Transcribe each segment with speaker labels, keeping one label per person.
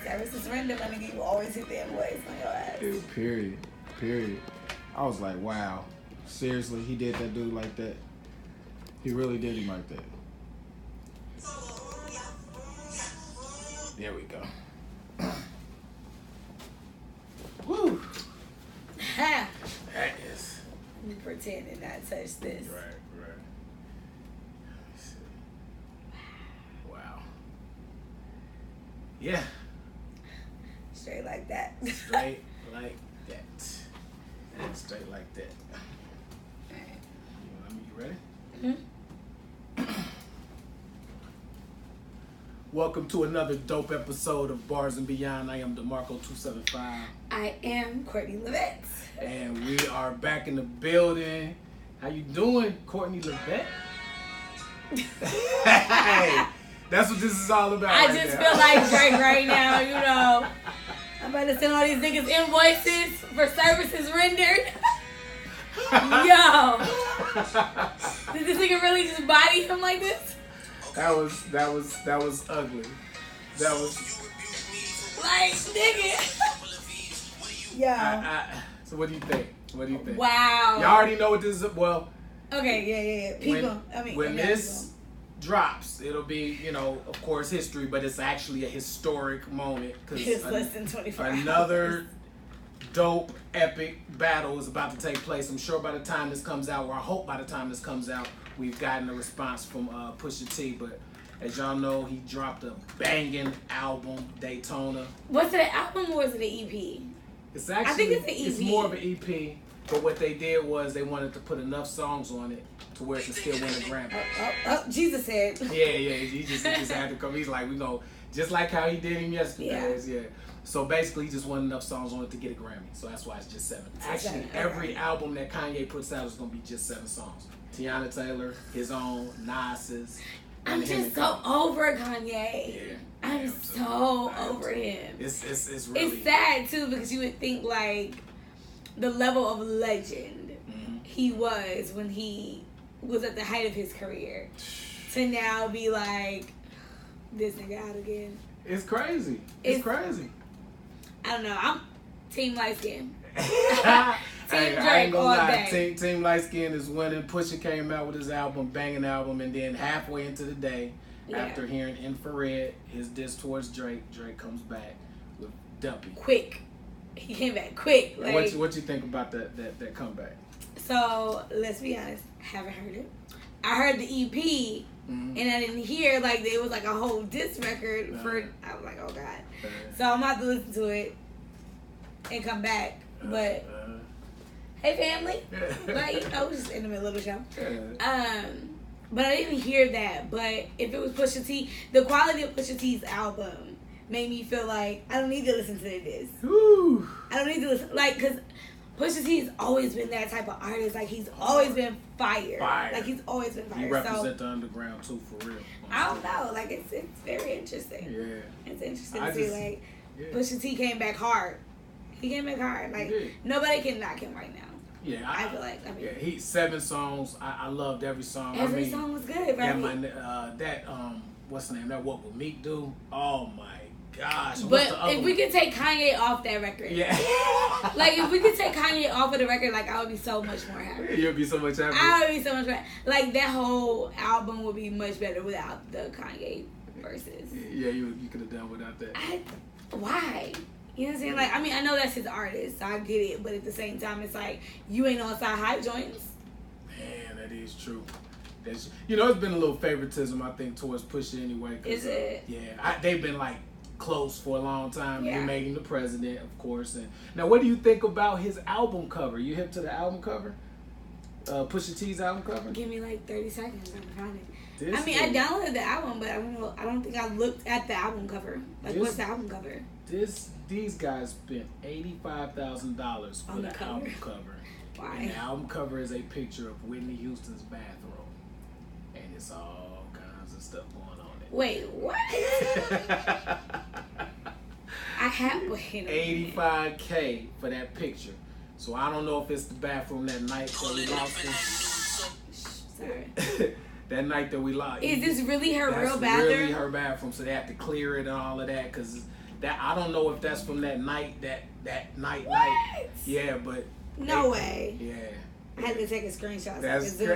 Speaker 1: Services rendered, my nigga, you always hit the invoice on your ass.
Speaker 2: Dude, period. I was like, wow. Seriously, he did that dude like that? He really did him like that. There we go. Woo!
Speaker 1: Ha!
Speaker 2: That is.
Speaker 1: Let me pretend and not touch this.
Speaker 2: Right. Let me see. Wow. Yeah.
Speaker 1: Straight like that.
Speaker 2: Straight like that. And straight like that.
Speaker 1: Alright.
Speaker 2: You ready?
Speaker 1: Mm-hmm.
Speaker 2: Welcome to another dope episode of Bars and Beyond. I am DeMarco275.
Speaker 1: I am Courtney Levette.
Speaker 2: And we are back in the building. How you doing, Courtney Levette? Hey, that's what this is all about.
Speaker 1: I just feel like Drake right now, you know. I'm about to send all these niggas invoices for services rendered. Yo. Did this nigga really just body him like this?
Speaker 2: That was ugly. That was
Speaker 1: like, nigga. Yo.
Speaker 2: So what do you think?
Speaker 1: Wow.
Speaker 2: Y'all already know what this is. Well,
Speaker 1: okay, yeah. People,
Speaker 2: when this drops, it'll be, of course, history, but it's actually a historic moment because
Speaker 1: it's less than 24
Speaker 2: another dope, epic battle is about to take place. I'm sure by the time this comes out, or I hope by the time this comes out, we've gotten a response from Pusha T. But as y'all know, he dropped a banging album, Daytona.
Speaker 1: Was it an album or was it an EP?
Speaker 2: It's actually,
Speaker 1: I think it's an EP.
Speaker 2: It's more of an EP. But what they did was they wanted to put enough songs on it to where it can still win a Grammy.
Speaker 1: Jesus said.
Speaker 2: Yeah. He just had to come. He's like, we know, just like how he did him yesterday. Yeah. So basically, he just wanted enough songs on it to get a Grammy. So that's why it's just 7. Actually, every album that Kanye puts out is going to be just 7 songs. Tiana Taylor, his own, Nas's.
Speaker 1: I'm just so over Kanye.
Speaker 2: Yeah.
Speaker 1: I'm so over him.
Speaker 2: It's really...
Speaker 1: It's sad, too, because you would think, like, the level of legend he was when he was at the height of his career to now be like, this nigga out again.
Speaker 2: It's crazy. It's crazy.
Speaker 1: I don't know. I'm team light skin.
Speaker 2: Team Drake all day. Team Light Skin is winning. Pusha came out with his album, banging album, and then halfway into the day, after hearing Infrared, his diss towards Drake comes back with Dumpy.
Speaker 1: Quick. He came back quick.
Speaker 2: Like, what you think about that comeback?
Speaker 1: So, let's be honest. Haven't heard it. I heard the EP, and I didn't hear, like, there was, like, a whole diss record for... I was like, oh, God. So, I'm about to listen to it and come back. But... hey, family. Like, I was just in the middle of the show. But I didn't hear that. But if it was Pusha T, the quality of Pusha T's album made me feel like I don't need to listen to this.
Speaker 2: Woo.
Speaker 1: I don't need to listen. Like, because Pusha T's always been that type of artist. Like, he's always been fire. Like, he's always been fire.
Speaker 2: He represent the underground, too, for real.
Speaker 1: I don't know. Like, it's very interesting.
Speaker 2: Yeah.
Speaker 1: It's interesting to see, like, Pusha T came back hard. He came back hard. Like, nobody can knock him right now.
Speaker 2: Yeah,
Speaker 1: I feel like.
Speaker 2: He's 7 songs. I loved every song.
Speaker 1: Every song was good, right?
Speaker 2: What's the name? That What Would Meek Do? Oh my gosh!
Speaker 1: But if we could take Kanye off that record, like if we could take Kanye off of the record, like I would be so much more happy.
Speaker 2: You'd be so much happy.
Speaker 1: I would be so much more. Like that whole album would be much better without the Kanye verses.
Speaker 2: Yeah, you could have done without that.
Speaker 1: Why? You know what I'm saying? Like, I mean, I know that's his artist, so I get it. But at the same time, it's like, you ain't on side hype joints.
Speaker 2: Man, that is true. It's been a little favoritism, I think, towards Pusha anyway.
Speaker 1: Is it?
Speaker 2: Yeah. They've been, like, close for a long time. Yeah. They made him the president, of course. And now, what do you think about his album cover? You hip to the album cover? Pusha T's album cover?
Speaker 1: Give me, like, 30 seconds. I can find it. I downloaded the album, but I don't think I looked at the album cover. Like, what's the album cover?
Speaker 2: These guys spent $85,000 for the album cover.
Speaker 1: Why?
Speaker 2: And the album cover is a picture of Whitney Houston's bathroom, and it's all kinds of stuff going on there.
Speaker 1: Wait, what?
Speaker 2: $85K for that picture. So I don't know if it's the bathroom that night that we lost him.
Speaker 1: Sorry.
Speaker 2: that night that we lost.
Speaker 1: Is this really her real bathroom?
Speaker 2: That's really her bathroom, so they have to clear it and all of that, because that, I don't know if that's from that night, that night. Yeah, but...
Speaker 1: No way.
Speaker 2: Yeah.
Speaker 1: I had to take a screenshot.
Speaker 2: That's
Speaker 1: so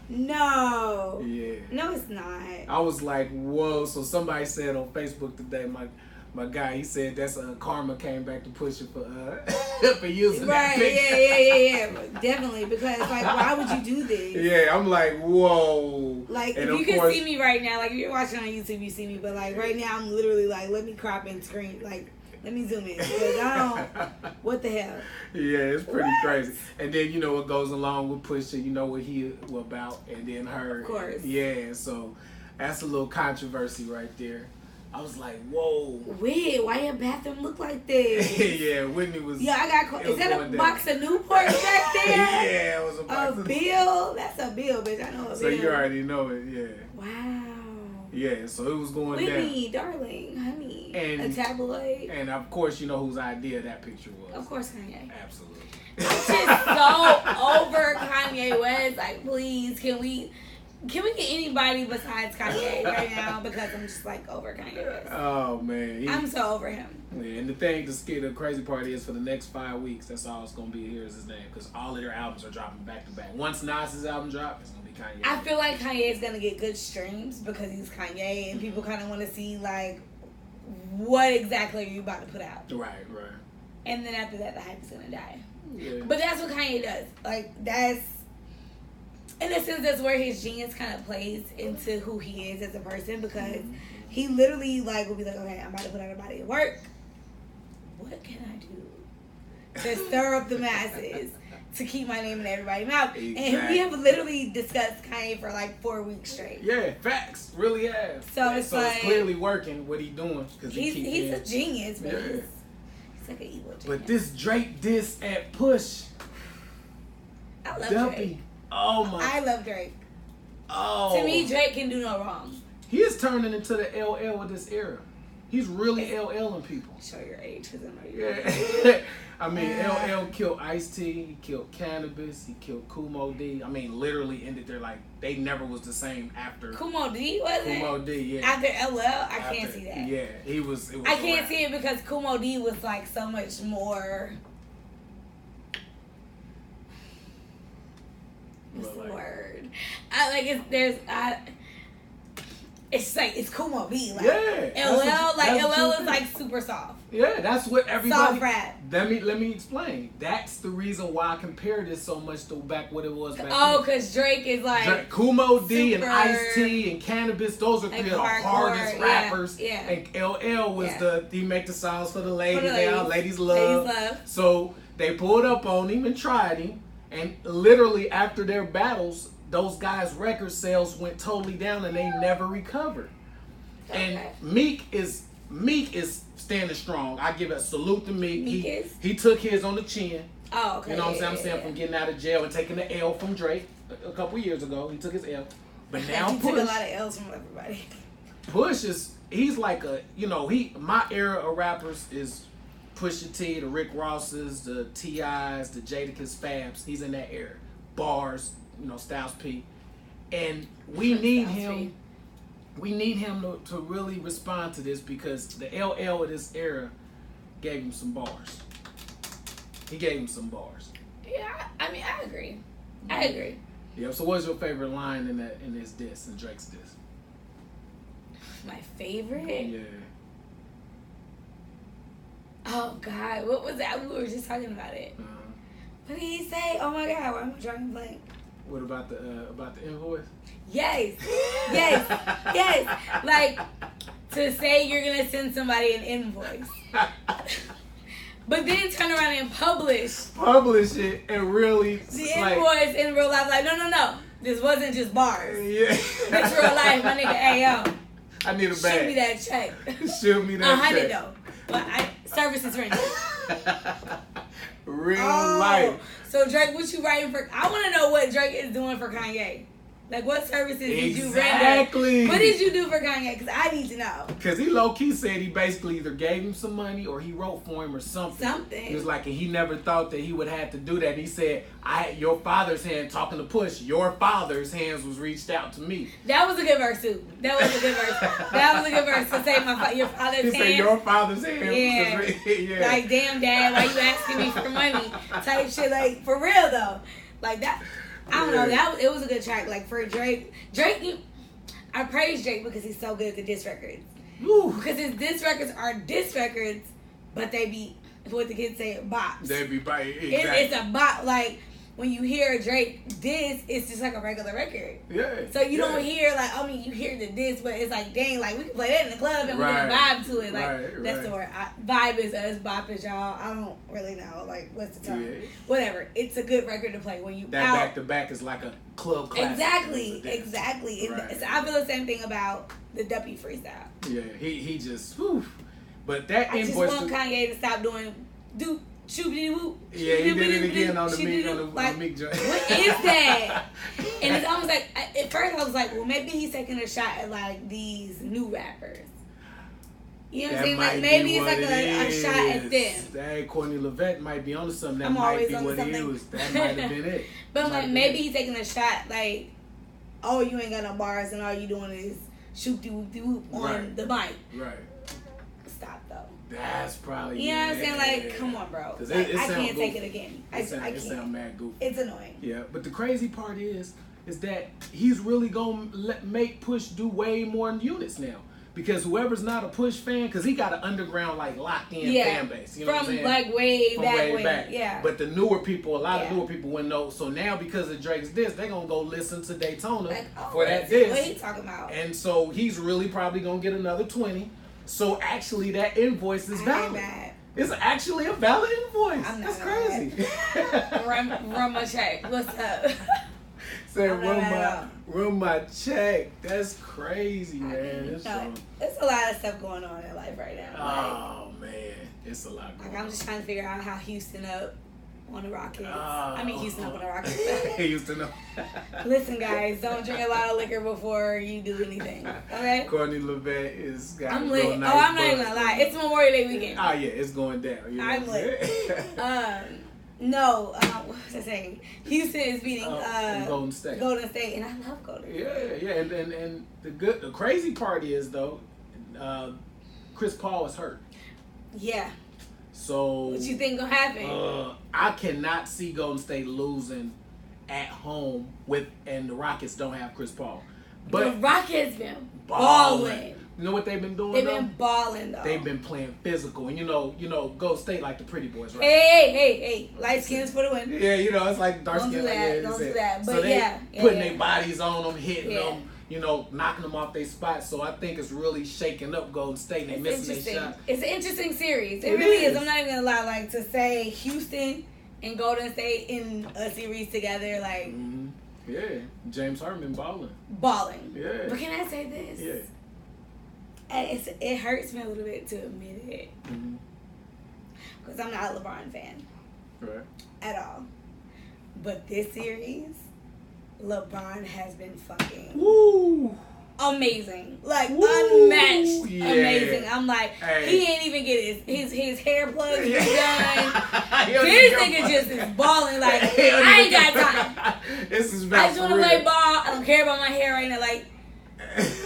Speaker 1: No.
Speaker 2: Yeah.
Speaker 1: No, it's not.
Speaker 2: I was like, whoa. So somebody said on Facebook today, my guy, he said that's karma came back to push it for using that picture.
Speaker 1: Yeah. Definitely, because like, why would you do this?
Speaker 2: Yeah, I'm like, whoa.
Speaker 1: Like,
Speaker 2: and
Speaker 1: if you can see me right now, like if you're watching on YouTube, you see me, but like right now, I'm literally like, let me crop and screen, like. Let me zoom in, because I don't. What the hell?
Speaker 2: Yeah, it's pretty crazy. And then you know what goes along with Pusha, you know what he was about, and then her.
Speaker 1: Of course.
Speaker 2: Yeah, so that's a little controversy right there. I was like, whoa.
Speaker 1: Weird. Why your bathroom look like this?
Speaker 2: Yeah, Whitney was.
Speaker 1: Yeah, I got. Is that a box of Newports back there?
Speaker 2: Yeah, it was a box
Speaker 1: of bill. That's a bill, bitch. I know a bill.
Speaker 2: So you already know it, yeah.
Speaker 1: Wow.
Speaker 2: Yeah, so it was going
Speaker 1: Whitney,
Speaker 2: down.
Speaker 1: darling, honey,
Speaker 2: and,
Speaker 1: a tabloid.
Speaker 2: And of course, you know whose idea that picture was.
Speaker 1: Of course, Kanye.
Speaker 2: Absolutely.
Speaker 1: I'm just so over Kanye West. Like, please, can we get anybody besides Kanye right now? Because I'm just like over Kanye West.
Speaker 2: Oh man,
Speaker 1: I'm so over him.
Speaker 2: Yeah, and the crazy part is for the next 5 weeks, that's all it's gonna be. Here's his name, because all of their albums are dropping back to back. Once Nas's album drops, it's gonna be Kanye.
Speaker 1: I feel like Kanye is gonna get good streams because he's Kanye, and people kind of want to see like what exactly are you about to put out.
Speaker 2: Right.
Speaker 1: And then after that, the hype is gonna die.
Speaker 2: Yeah.
Speaker 1: But that's what Kanye does. Like that's. In a sense, that's where his genius kind of plays into who he is as a person, because he literally like will be like, okay, I'm about to put out a body of work. What can I do to stir up the masses to keep my name in everybody's mouth?
Speaker 2: Exactly.
Speaker 1: And we have literally discussed Kanye for like 4 weeks straight.
Speaker 2: Yeah, facts. Really have.
Speaker 1: So it's like,
Speaker 2: clearly working what he's doing.
Speaker 1: He's a genius, but he's like an evil genius.
Speaker 2: But this Drake diss at Push.
Speaker 1: I love
Speaker 2: Dumpy.
Speaker 1: Drake.
Speaker 2: Oh my!
Speaker 1: I love Drake.
Speaker 2: Oh.
Speaker 1: To me, Drake can do no wrong.
Speaker 2: He is turning into the LL of this era. He's really LLing people.
Speaker 1: Show your age, because I know
Speaker 2: Yeah. I mean, LL killed Ice-T. He killed Cannabis. He killed Kumo D. I mean, literally ended their like they never was the same after.
Speaker 1: Kumo D wasn't.
Speaker 2: Kumo D, yeah.
Speaker 1: After LL, I can't see that.
Speaker 2: Yeah, he was. It was
Speaker 1: I can't see it because Kumo D was like so much more. What's the word? It's like it's Kumo D. Like, LL is like super soft.
Speaker 2: Yeah, that's what everybody.
Speaker 1: Soft rap.
Speaker 2: Let me explain. That's the reason why I compared it so much to back what it was back.
Speaker 1: Oh, because Drake is like
Speaker 2: Kumo D and Ice-T and Cannabis. Those are three of the hardest rappers.
Speaker 1: Yeah.
Speaker 2: And LL was he make the songs for the ladies. Ladies
Speaker 1: love.
Speaker 2: So they pulled up on him and tried him. And literally after their battles, those guys' record sales went totally down and they never recovered. Okay. And Meek is standing strong. I give a salute to Meek. He took his on the chin.
Speaker 1: Oh, okay.
Speaker 2: You know what I'm saying? From getting out of jail and taking the L from Drake a couple years ago. He took his L. But now
Speaker 1: he took a lot of L's from everybody.
Speaker 2: Push he's like my era of rappers is Pusha T, the Rick Rosses, the T.I.s, the Jadakiss, Fabs. He's in that era. Bars, Styles P. And we need him. We need him to really respond to this, because the LL of this era gave him some bars. He gave him some bars.
Speaker 1: Yeah, I mean, I agree. I agree.
Speaker 2: Yeah. So, what's your favorite line in this diss, in Drake's diss?
Speaker 1: My favorite?
Speaker 2: Yeah.
Speaker 1: Oh God, what was that? We were just talking about it. What did he say? Oh my God, why am I drawing blank?
Speaker 2: What about the invoice?
Speaker 1: Yes. Like, to say you're gonna send somebody an invoice, but then turn around and publish
Speaker 2: it and really
Speaker 1: the invoice in real life. Like, no, this wasn't just bars.
Speaker 2: Yeah,
Speaker 1: it's real life, my nigga. Ayo,
Speaker 2: I need a bag.
Speaker 1: Shoot me that check.
Speaker 2: Shoot me that check.
Speaker 1: 100 though, but services rendered.
Speaker 2: Real life.
Speaker 1: So Drake, what you writing for? I want to know what Drake is doing for Kanye. Like, what services did you
Speaker 2: render?
Speaker 1: What did you do for Kanye? Because I need to know.
Speaker 2: Because he low-key said he basically either gave him some money or he wrote for him or something.
Speaker 1: Something.
Speaker 2: He was like, and he never thought that he would have to do that. And he said, your father's hand, talking to Push, your father's hands was reached out to me.
Speaker 1: That was a good verse, too. That was a good verse to say your father's hand.
Speaker 2: He said, your father's hand.
Speaker 1: Yeah.
Speaker 2: Yeah.
Speaker 1: Like, damn, Dad, why you asking me for money? Type shit. Like, for real, though. Like, that... I don't know. It was a good track. Like, for Drake, I praise Drake because he's so good at the diss records.
Speaker 2: Woo.
Speaker 1: Because his diss records are diss records, but they be, what the kids say, bops.
Speaker 2: They be biting. Exactly.
Speaker 1: It's a bop. Like, when you hear Drake diss, it's just like a regular record.
Speaker 2: Yeah.
Speaker 1: So you don't hear, like, I mean, you hear the diss, but it's like, dang, like, we can play that in the club and we're going to vibe to it. Like, that's the word. Vibe is us, bop is y'all. I don't really know, like, what's the term? Yeah. Whatever. It's a good record to play when you
Speaker 2: that back-to-back is like a club classic.
Speaker 1: Exactly. Right. So I feel the same thing about the Duppy freestyle.
Speaker 2: Yeah, he just, whew. But that
Speaker 1: I just want Kanye to stop doing, shoopity whoop.
Speaker 2: Yeah, he did it again on the Meek joint.
Speaker 1: What is that? And it's almost like, at first I was like, well, maybe he's taking a shot at like these new rappers. You know what I'm saying? Like maybe it's like a shot at them.
Speaker 2: That Courtney Levette might be onto something. That might be what it is. That might have been it.
Speaker 1: But like maybe he's taking a shot like, oh, you ain't got no bars and all you doing is shoopity whoop on the mic.
Speaker 2: Right.
Speaker 1: Stop though.
Speaker 2: That's probably
Speaker 1: you know what I'm saying? Like, come on, bro. Like, I can't take it again. I can't.
Speaker 2: It sound mad goofy.
Speaker 1: It's annoying.
Speaker 2: Yeah, but the crazy part is that he's really gonna make Push do way more units now. Because whoever's not a Push fan, because he got an underground, like, locked-in fan base. You know what I'm saying?
Speaker 1: Like, way back. Yeah.
Speaker 2: But the newer people, a lot of newer people wouldn't know. So now, because of Drake's diss, they're going to go listen to Daytona for that diss.
Speaker 1: What are you talking about?
Speaker 2: And so he's really probably going to get another 20. So actually, that invoice is valid. It's actually a valid invoice. That's crazy.
Speaker 1: Run my check. What's up?
Speaker 2: Say, run my check. That's crazy, man.
Speaker 1: It's a lot of stuff going on in life right now.
Speaker 2: Oh, man. It's a lot going on.
Speaker 1: I'm just trying to figure out how Houston up on the Rockets. Houston up on the Rockets.
Speaker 2: Houston up.
Speaker 1: Listen, guys, don't drink a lot of liquor before you do anything. Okay?
Speaker 2: Courtney Levette is got
Speaker 1: I'm lit. Nice I'm not even going to lie. It's Memorial Day weekend.
Speaker 2: Oh, yeah. It's going down. You know
Speaker 1: I'm lit. No, what was I saying? Houston is beating
Speaker 2: Golden State.
Speaker 1: And I love Golden State.
Speaker 2: Yeah, and the crazy part is though, Chris Paul is hurt.
Speaker 1: Yeah.
Speaker 2: So
Speaker 1: what you think gonna happen?
Speaker 2: I cannot see Golden State losing at home and the Rockets don't have Chris Paul. But
Speaker 1: the Rockets been balling.
Speaker 2: You know what they've been doing?
Speaker 1: They've been balling though.
Speaker 2: They've been playing physical, and you know, Golden State like the pretty boys, right?
Speaker 1: Hey, light skins for the win.
Speaker 2: Yeah, it's like dark skin.
Speaker 1: Don't do that. But
Speaker 2: so they putting their bodies on them, hitting them, knocking them off their spots. So I think it's really shaking up Golden State and missing their shot.
Speaker 1: It's an interesting series. It really is. I'm not even gonna lie. Like to say Houston and Golden State in a series together, like.
Speaker 2: Mm-hmm. Yeah, James Harden balling. Yeah.
Speaker 1: But can I say this?
Speaker 2: Yeah.
Speaker 1: It hurts me a little bit to admit it. Because I'm not a LeBron fan.
Speaker 2: Right.
Speaker 1: At all. But this series, LeBron has been fucking amazing. Like, unmatched amazing. I'm like, he ain't even get his hair plugs done. This nigga just is balling. Like, I ain't got time.
Speaker 2: This is
Speaker 1: I just want to play ball. I don't care about my hair right now. Like,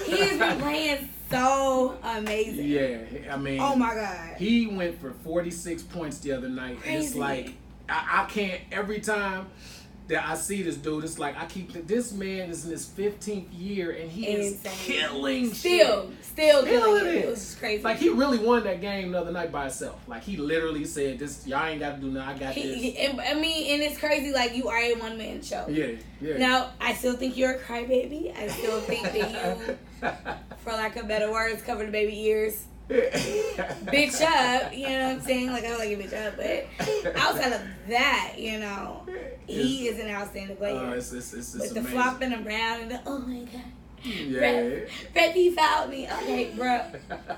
Speaker 1: he's been playing so amazing.
Speaker 2: Yeah, I mean,
Speaker 1: oh my God.
Speaker 2: He went for 46 points the other night.
Speaker 1: Crazy.
Speaker 2: And it's like, I can't, every time that I see this dude, it's like, this man is in his 15th year and he is killing
Speaker 1: Still killing it. It was crazy.
Speaker 2: Like, he really won that game the other night by himself. Like, he literally said, y'all ain't got to do nothing, I got this.
Speaker 1: I mean, and it's crazy, like, you are a one-man show.
Speaker 2: Yeah.
Speaker 1: Now, I still think you're a crybaby. I still think that you, for lack of better words, cover the baby ears. Bitch up, you know what I'm saying? Like, I don't like a bitch up, but outside of that, he is an outstanding player.
Speaker 2: It's
Speaker 1: with the
Speaker 2: amazing.
Speaker 1: flopping around and the, oh my God.
Speaker 2: Yeah.
Speaker 1: Pepe fouled me. Okay, bro.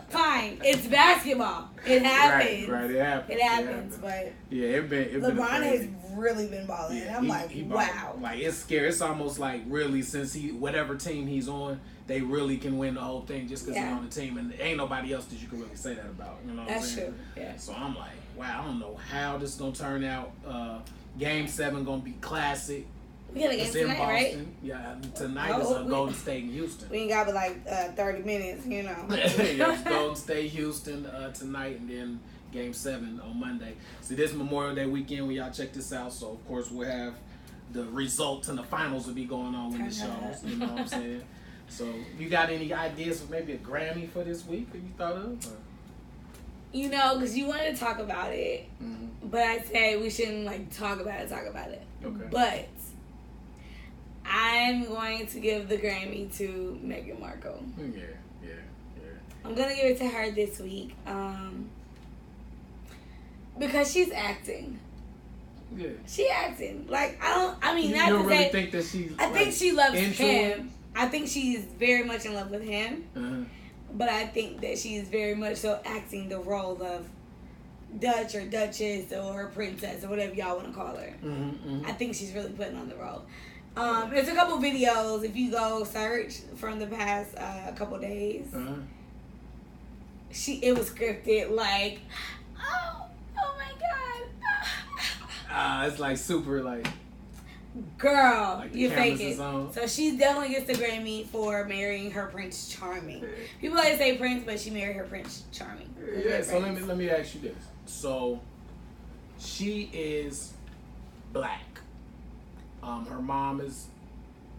Speaker 1: Fine. It's basketball. It happens.
Speaker 2: Right. It happens.
Speaker 1: It happens. But
Speaker 2: yeah, it been
Speaker 1: LeBron has really been balling. Yeah, I'm like, wow.
Speaker 2: Like it's scary. It's almost like really since whatever team he's on, they really can win the whole thing just because he's on the team, and ain't nobody else that you can really say that about. You know what I'm saying?
Speaker 1: That's true. Yeah.
Speaker 2: So I'm like, wow. I don't know how this is gonna turn out. Game 7 gonna be classic.
Speaker 1: We got a game tonight, right?
Speaker 2: Yeah, tonight is Golden State and Houston.
Speaker 1: We ain't got but like 30 minutes, you know.
Speaker 2: Yeah, Golden State, Houston tonight, and then Game 7 on Monday. See, this Memorial Day weekend when y'all check this out, so of course we'll have the results and the finals will be going on with the shows. You know what I'm saying? So, you got any ideas for maybe a Grammy for this week that you thought of? Or?
Speaker 1: You know, because you wanted to talk about it, but I say we shouldn't like talk about it.
Speaker 2: Okay.
Speaker 1: But I'm going to give the Grammy to Meghan Markle.
Speaker 2: Yeah.
Speaker 1: I'm gonna give it to her this week, because she's acting.
Speaker 2: Yeah.
Speaker 1: She acting like I mean,
Speaker 2: you
Speaker 1: not
Speaker 2: don't
Speaker 1: to
Speaker 2: really
Speaker 1: say.
Speaker 2: think that she's.
Speaker 1: I think she loves him.
Speaker 2: him.
Speaker 1: I think she's very much in love with him.
Speaker 2: Uh-huh.
Speaker 1: But I think that she is very much so acting the role of Dutch or Duchess or Princess or whatever y'all want to call her. I think she's really putting on the role. There's a couple videos if you go search from the past couple days. It was scripted like, oh my god.
Speaker 2: It's like super like.
Speaker 1: Girl,
Speaker 2: like
Speaker 1: you fake it. So she definitely gets the Grammy for marrying her Prince Charming. People like to say Prince, but she married her Prince Charming.
Speaker 2: Yeah. So let me ask you this. So she is black. Her mom is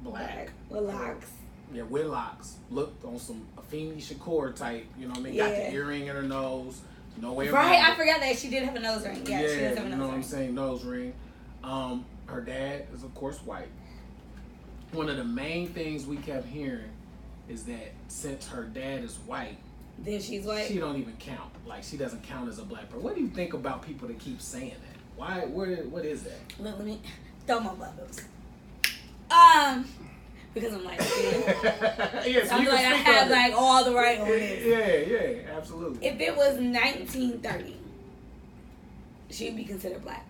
Speaker 2: black.
Speaker 1: With locks.
Speaker 2: Yeah, with locks. Looked on some Afeni Shakur type. You know what I mean?
Speaker 1: Yeah.
Speaker 2: Got the earring in her nose. No way.
Speaker 1: Right. I forgot that she did have a nose ring. Yeah, she does have a nose ring.
Speaker 2: You know what I'm saying? Nose ring. Her dad is, of course, white. One of the main things we kept hearing is that since her dad is white,
Speaker 1: then she's white.
Speaker 2: She don't even count. Like, she doesn't count as a black person. What do you think about people that keep saying that? Why? What is that?
Speaker 1: Look, let me throw my bubbles. Because I'm like,
Speaker 2: yes,
Speaker 1: I'm like, I have like all the right on this.
Speaker 2: Yeah, absolutely.
Speaker 1: If it was 1930, she'd be considered black.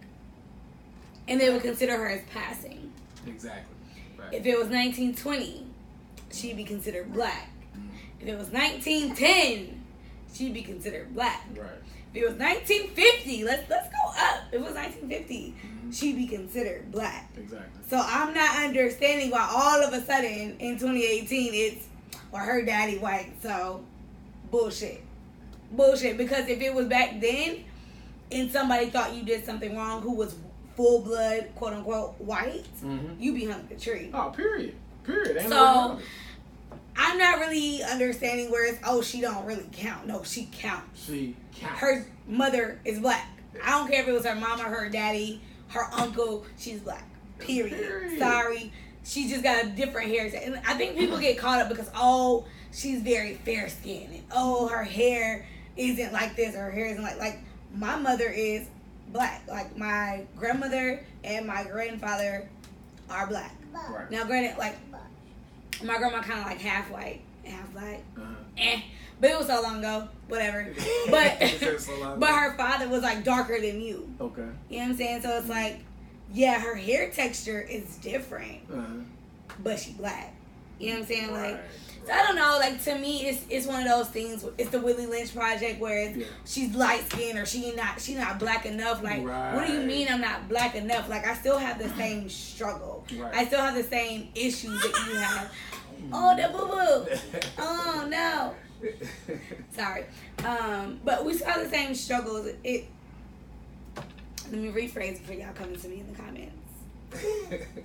Speaker 1: And they would consider her as passing.
Speaker 2: Exactly. Right.
Speaker 1: If it was 1920, she'd be considered black. If it was 1910, she'd be considered black.
Speaker 2: Right.
Speaker 1: If it was 1950, let's go up. If it was 1950, she'd be considered black.
Speaker 2: Exactly.
Speaker 1: So I'm not understanding why all of a sudden in 2018 it's her daddy white. So bullshit. Because if it was back then and somebody thought you did something wrong who was full blood, quote unquote, white, you be hung the tree.
Speaker 2: Oh, period. Ain't
Speaker 1: so I'm not really understanding where it's, she don't really count. No, she counts.
Speaker 2: She counts.
Speaker 1: Her mother is black. I don't care if it was her mama, her daddy, her uncle, she's black. Period. Sorry. She just got a different hairstyle. And I think people get caught up because, she's very fair skinned. And, her hair isn't like this, or her hair isn't like my mother is black. Like my grandmother and my grandfather are black.
Speaker 2: Right.
Speaker 1: Now granted, like my grandma kind of like half white, half black. But it was so long ago, whatever. But but her father was like darker than you.
Speaker 2: Okay.
Speaker 1: You know what I'm saying? So it's like, yeah, her hair texture is different, but she black. You know what I'm saying? Like, so I don't know. Like, to me, it's one of those things. It's the Willie Lynch project where she's light skinned or she not black enough. Like, what do you mean I'm not black enough? Like, I still have the same struggle.
Speaker 2: Right.
Speaker 1: I still have the same issues that you have. Oh, the boo boo. Oh no. Sorry. But we still have the same struggles. Let me rephrase it for y'all coming to me in the comments.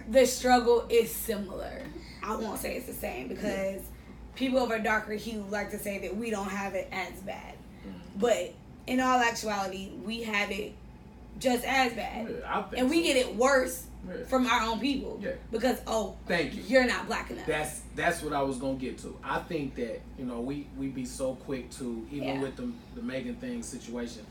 Speaker 1: The struggle is similar. I won't say it's the same because people of a darker hue like to say that we don't have it as bad. But in all actuality, we have it just as bad. And we get it worse from our own people. Yeah. Because,
Speaker 2: thank you.
Speaker 1: You're not black enough.
Speaker 2: That's what I was going to get to. I think that, we be so quick to, even with the Meghan thing situation,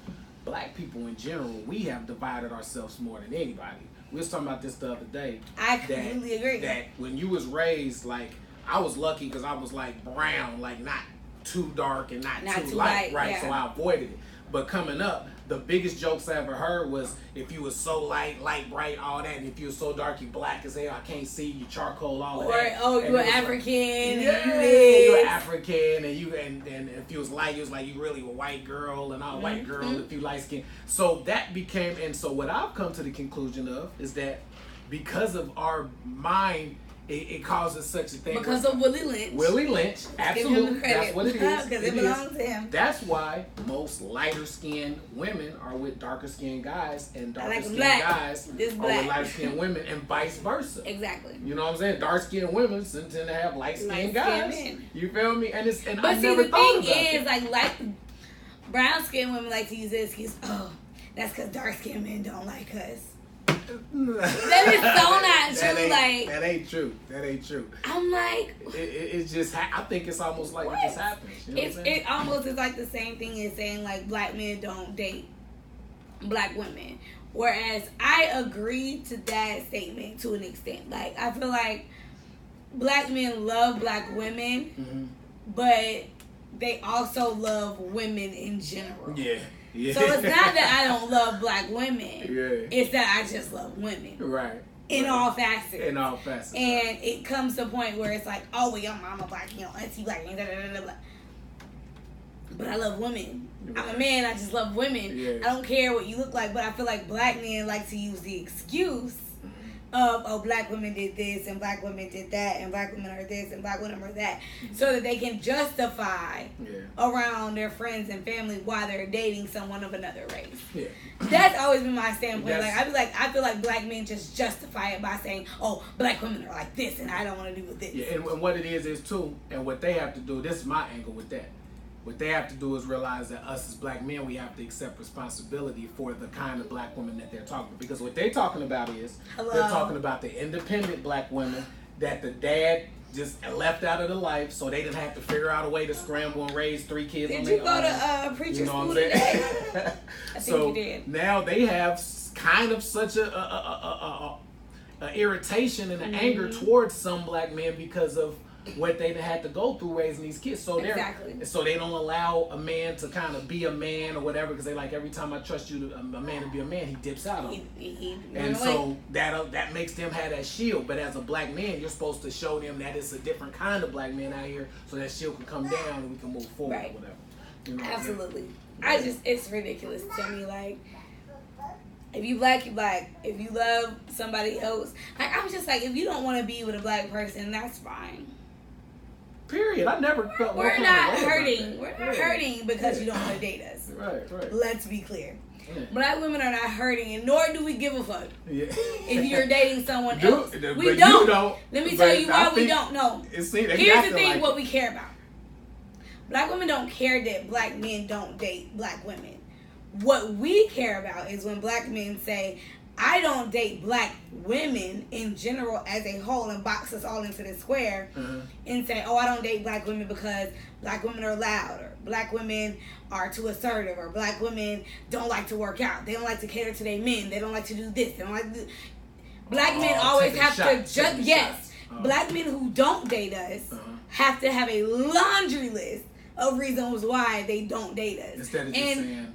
Speaker 2: black people in general, we have divided ourselves more than anybody. We was talking about this the other day.
Speaker 1: I completely agree.
Speaker 2: That when you was raised, like, I was lucky because I was like brown, like not too dark and not too light, right? Yeah. So I avoided it. But coming up, the biggest jokes I ever heard was if you was so light, bright, all that, and if you was so dark, you black as hell, I can't see you, charcoal, all of that.
Speaker 1: Or you were African.
Speaker 2: Yeah, you were African, and if you was light, you was like you really a white girl, and all white girl if you light skin. So that became, and so what I've come to the conclusion of is that because of our mind, it causes such a thing.
Speaker 1: Because of Willie Lynch.
Speaker 2: Willie Lynch, absolutely. That's what it is.
Speaker 1: Because it belongs to him.
Speaker 2: That's why most lighter skinned women are with darker skinned guys, and darker skinned guys are with lighter skinned women, and vice versa.
Speaker 1: Exactly.
Speaker 2: You know what I'm saying? Dark skinned women tend to have light skinned guys. Men. You feel me? And it's but
Speaker 1: I
Speaker 2: see, never thought
Speaker 1: the thing is, like brown skinned women like to use the excuse, oh, that's because dark skinned men don't like us. That is so not true.
Speaker 2: That ain't true. That ain't true.
Speaker 1: I'm like,
Speaker 2: it's just. I think it's almost like it just happens. You know
Speaker 1: it almost is like the same thing as saying like black men don't date black women. Whereas I agree to that statement to an extent. Like I feel like black men love black women, but they also love women in general.
Speaker 2: Yeah. Yeah.
Speaker 1: So it's not that I don't love black women.
Speaker 2: Yeah.
Speaker 1: It's that I just love women.
Speaker 2: Right.
Speaker 1: In all facets.
Speaker 2: In all facets.
Speaker 1: And it comes to a point where it's like, oh, well, your mama black, auntie black, blah, blah, blah, blah. But I love women. Right. I'm a man, I just love women. Yeah. I don't care what you look like, but I feel like black men like to use the excuse of, oh, black women did this and black women did that and black women are this and black women are that, so that they can justify around their friends and family why they're dating someone of another race. Yeah. That's always been my standpoint. I feel like black men just justify it by saying, oh, black women are like this and I don't want to do with this.
Speaker 2: Yeah, and what it is too, and what they have to do, this is my angle with that. What they have to do is realize that us as black men, we have to accept responsibility for the kind of black women that they're talking about. Because what they're talking about is, they're talking about the independent black women that the dad just left out of the life, so they didn't have to figure out a way to scramble and raise 3 kids on their own.
Speaker 1: Did you go to preacher school today? I think you did.
Speaker 2: Now they have kind of such a irritation and an anger towards some black men because of what they had to go through raising these kids. So so they don't allow a man to kind of be a man or whatever, because they like, every time I trust you, a man to be a man, he dips out on it. And so that makes them have that shield. But as a black man, you're supposed to show them that it's a different kind of black man out here, so that shield can come down and we can move forward or whatever. You know,
Speaker 1: absolutely. It's ridiculous to me. Like, if you black, you black. If you love somebody else, I'm just like, if you don't want to be with a black person, that's fine.
Speaker 2: Period. I never felt.
Speaker 1: We're not hurting. We're not hurting because you don't want to date us.
Speaker 2: Right.
Speaker 1: Let's be clear. Yeah. Black women are not hurting, and nor do we give a fuck. Yeah. If you're dating someone else, we don't. Let me tell you why we don't know. Here's the thing: what we care about. Black women don't care that black men don't date black women. What we care about is when black men say, I don't date black women in general as a whole, and box us all into this square and say, oh, I don't date black women because black women are loud, or black women are too assertive, or black women don't like to work out. They don't like to cater to their men. They don't like to do this. They don't like to do... Black men always have to just... Yes. Black men who don't date us have to have a laundry list of reasons why they don't date us.
Speaker 2: Instead of just saying,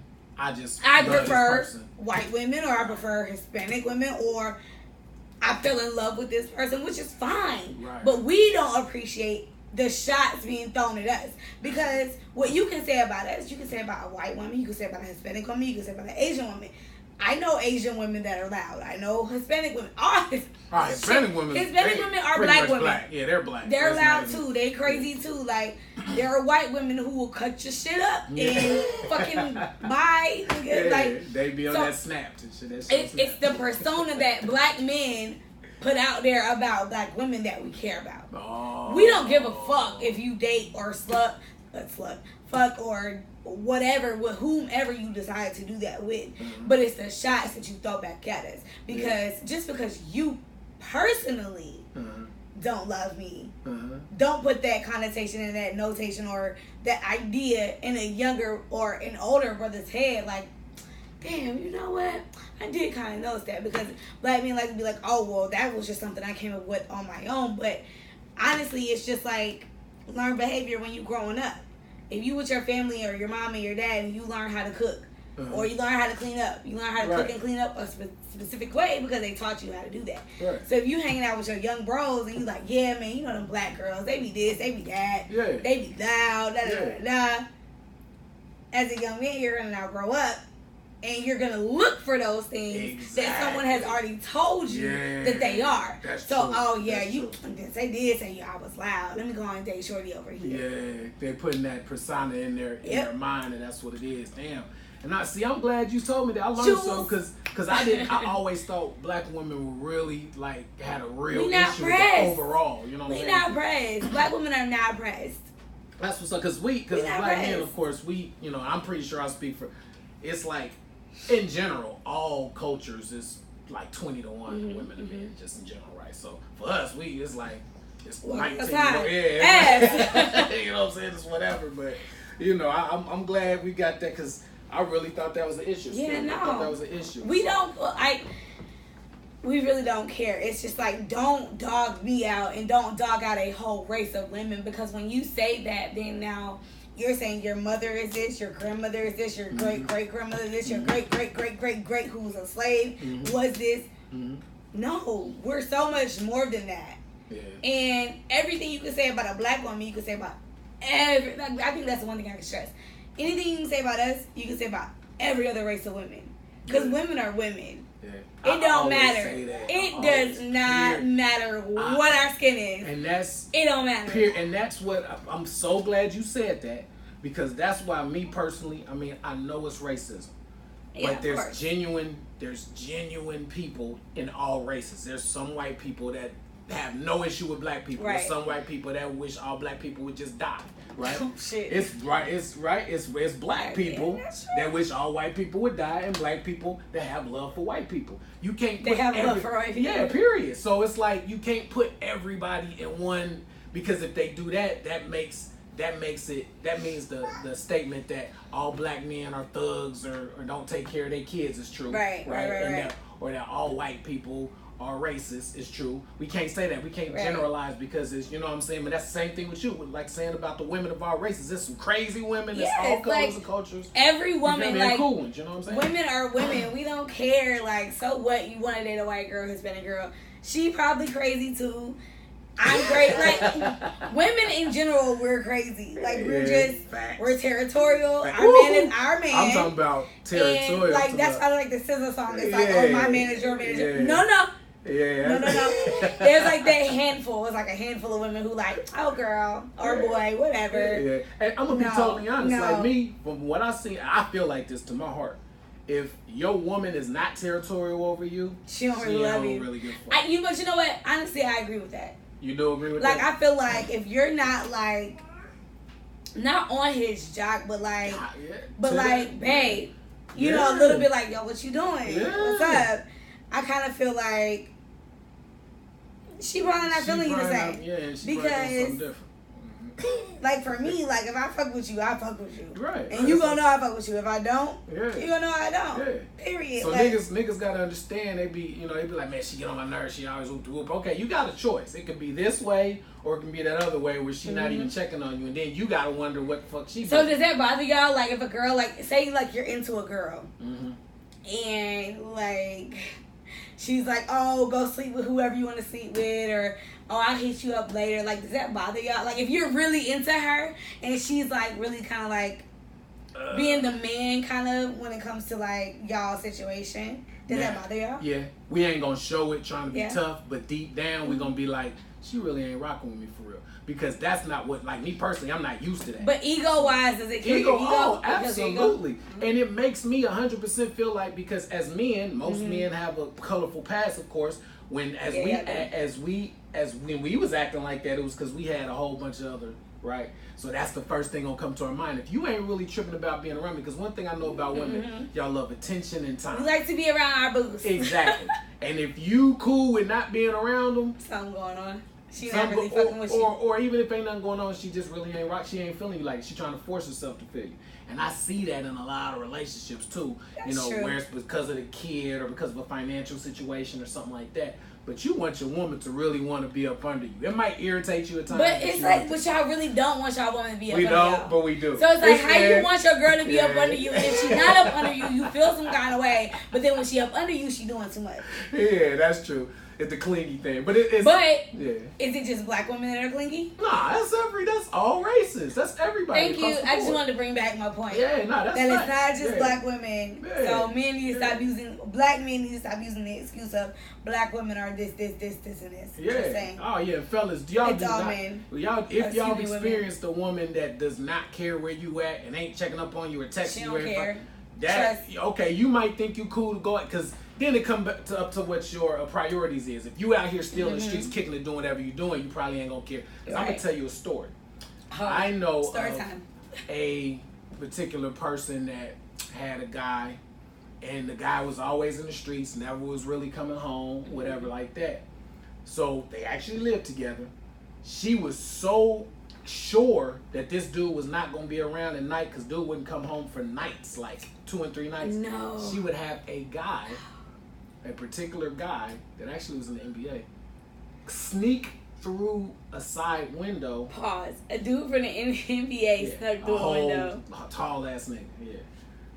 Speaker 1: I prefer white women, or I prefer Hispanic women, or I fell in love with this person, which is fine. Right. But we don't appreciate the shots being thrown at us. Because what you can say about us, you can say about a white woman, you can say about a Hispanic woman, you can say about an Asian woman. I know Asian women that are loud. I know Hispanic women are.
Speaker 2: Hispanic women
Speaker 1: are black women.
Speaker 2: Black. Yeah, they're black.
Speaker 1: They're loud too. They crazy too. Like, there are white women who will cut your shit up and fucking buy.
Speaker 2: Yeah, like, they be on that snap and shit.
Speaker 1: It's the persona that black men put out there about black women that we care about. Oh. We don't give a fuck if you date or fuck or whatever with whomever you decide to do that with. But it's the shots that you throw back at us, because just because you personally don't love me, don't put that connotation and that notation or that idea in a younger or an older brother's head. Like, damn, you know what, I did kind of notice that, because black men like to be like, oh, well, that was just something I came up with on my own. But honestly, it's just like learn behavior when you growing up. If you with your family or your mom and your dad and you learn how to cook, or you learn how to clean up, you learn how to cook and clean up a specific way because they taught you how to do that.
Speaker 2: Right.
Speaker 1: So if you hanging out with your young bros and you like, yeah, man, you know them black girls, they be this, they be that, they be loud, da da da da. As a young man, you're gonna now grow up. And you're gonna look for those things that someone has already told you that they are.
Speaker 2: That's
Speaker 1: so,
Speaker 2: true.
Speaker 1: oh yeah,
Speaker 2: that's
Speaker 1: you.
Speaker 2: True.
Speaker 1: They did say I was loud. Let me go on and date shorty over here.
Speaker 2: Yeah, they're putting that persona in their mind, and that's what it is. Damn. And I'm glad you told me that. I learned something because I always thought black women were really like had a real issue with the overall. You know what I'm saying?
Speaker 1: We not pressed. Black women are not pressed.
Speaker 2: That's what's up. Because black men, of course, I'm pretty sure I speak for. It's like. In general, all cultures is like 20 to 1 women to men, just in general, right? So for us, it's 19. Yeah, you know what I'm saying? It's whatever, but I'm glad we got that because I really thought that was an issue.
Speaker 1: Yeah, no,
Speaker 2: I thought that was an issue.
Speaker 1: We really don't care. It's just like don't dog me out and don't dog out a whole race of women because when you say that, then now. You're saying your mother is this, your grandmother is this, your great-great-grandmother is this, your great-great-great-great-great who was a slave was this. No, we're so much more than that. Yeah. And everything you can say about a black woman, you can say about every... Like, I think that's the one thing I can stress. Anything you can say about us, you can say about every other race of women. Because women are women. Yeah. It don't matter. It does not matter what our skin is.
Speaker 2: And that's...
Speaker 1: It don't matter.
Speaker 2: And that's what... I'm so glad you said that. Because that's why me personally, I know it's racism.
Speaker 1: Yeah,
Speaker 2: but there's genuine people in all races. There's some white people that have no issue with black people. Right. There's some white people that wish all black people would just die. Right?
Speaker 1: Oh, shit.
Speaker 2: It's black people that wish all white people would die and black people that have love for white people. You can't put
Speaker 1: love for white people.
Speaker 2: Yeah, period. So it's like you can't put everybody in one because if they do that, that means the statement that all black men are thugs or don't take care of their kids is true.
Speaker 1: Right.
Speaker 2: Or that all white people are racist is true. We can't say that. We can't generalize because it's, you know what I'm saying? But that's the same thing with you. Like saying about the women of all races. There's some crazy women. There's all colors and cultures.
Speaker 1: Every woman,
Speaker 2: like, cool ones, you know what I'm saying?
Speaker 1: Women are women. We don't care. Like, so what? You want to date a white girl, Hispanic girl. She probably crazy too. I'm great. Like, women in general, we're crazy. Like, we're territorial. Facts. Our man is our man.
Speaker 2: I'm talking about territorial.
Speaker 1: And, like, that's probably like the SZA song. It's like, oh, my man is your man. Yeah. No.
Speaker 2: Yeah.
Speaker 1: No. There's like that handful. It's like a handful of women who like, oh, girl or boy, whatever.
Speaker 2: Yeah. And I'm gonna be totally honest. Like me, from what I see, I feel like this to my heart. If your woman is not territorial over you,
Speaker 1: she don't really love you.
Speaker 2: Really good
Speaker 1: but you know what? Honestly, I agree with that.
Speaker 2: You do agree with
Speaker 1: that?
Speaker 2: Like,
Speaker 1: I feel like if you're not like, not on his jock, but like, babe, you know, a little bit like, yo, what you doing?
Speaker 2: Yeah.
Speaker 1: What's up? I kind of feel like she probably not feeling you the same. Because, like, for me, like, if I fuck with you, I fuck with you.
Speaker 2: Right.
Speaker 1: And you gonna know I fuck with you. If I don't, you gonna know I don't.
Speaker 2: Yeah.
Speaker 1: Period.
Speaker 2: So like, niggas gotta understand, they be like, man, she get on my nerves, she always whoop whoop. Okay, you got a choice. It could be this way or it can be that other way where she not even checking on you, and then you gotta wonder what the fuck she
Speaker 1: So does that bother y'all? Like, if a girl, like, say like you're into a girl and like she's like, oh, go sleep with whoever you want to sleep with, or oh, I'll hit you up later. Like, does that bother y'all? Like, if you're really into her and she's like really kind of like being the man kind of when it comes to like y'all situation, does that bother y'all?
Speaker 2: Yeah, we ain't gonna show it trying to be tough, but deep down we gonna be like, she really ain't rocking with me for real. Because that's not what, like, me personally, I'm not used to that.
Speaker 1: But ego-wise, does it kill your ego?
Speaker 2: Oh, absolutely. And it makes me 100% feel like, because as men, most men have a colorful past, of course. When when we was acting like that, it was because we had a whole bunch of other, right? So that's the first thing gonna come to our mind. If you ain't really tripping about being around me, because one thing I know about women, y'all love attention and time.
Speaker 1: We like to be around our boots.
Speaker 2: Exactly. And if you cool with not being around them,
Speaker 1: something going on. She not really fucking with you.
Speaker 2: Or even if ain't nothing going on, she just really ain't rock. She ain't feeling you. Like, she trying to force herself to feel you. And I see that in a lot of relationships too.
Speaker 1: That's true.
Speaker 2: Where it's because of the kid or because of a financial situation or something like that. but you want your woman to really want to be up under you. It might irritate you at times.
Speaker 1: But it's like, but y'all really don't want y'all woman to be up under you.
Speaker 2: We don't, but we do.
Speaker 1: So it's like, how you want your girl to be up under you, and if she's not up under you, you feel some kind of way, but then when she up under you, she doing too much.
Speaker 2: Yeah, that's true. It's the clingy thing, but it's.
Speaker 1: But
Speaker 2: yeah.
Speaker 1: Is it just black women that are clingy?
Speaker 2: Nah, that's all races. That's everybody.
Speaker 1: Thank you. I just wanted to bring back my point.
Speaker 2: Yeah, nah, that's
Speaker 1: that
Speaker 2: right.
Speaker 1: It's not just black women.
Speaker 2: Yeah.
Speaker 1: So men need to stop using black men need to stop using the excuse of black women are this, and this.
Speaker 2: Yeah.
Speaker 1: Just saying.
Speaker 2: Oh yeah, fellas, y'all
Speaker 1: it's
Speaker 2: do
Speaker 1: all
Speaker 2: not.
Speaker 1: Men.
Speaker 2: Y'all, if y'all experienced a woman that does not care where you at and ain't checking up on you or texting
Speaker 1: she
Speaker 2: you,
Speaker 1: don't care.
Speaker 2: That okay, you might think you cool to go because then it comes up to what your priorities is. If you out here still in the streets kicking it, doing whatever you're doing, you probably ain't gonna care. Right. I'm gonna tell you a story. I know
Speaker 1: story time.
Speaker 2: A particular person that had a guy, and the guy was always in the streets, never was really coming home, whatever like that. So they actually lived together. She was so sure that this dude was not going to be around at night because dude wouldn't come home for nights, like 2 and 3 nights.
Speaker 1: No.
Speaker 2: She would have a guy, a particular guy that actually was in the NBA, sneak through a side window.
Speaker 1: Pause. A dude from the NBA snuck through a window.
Speaker 2: Tall ass nigga, yeah.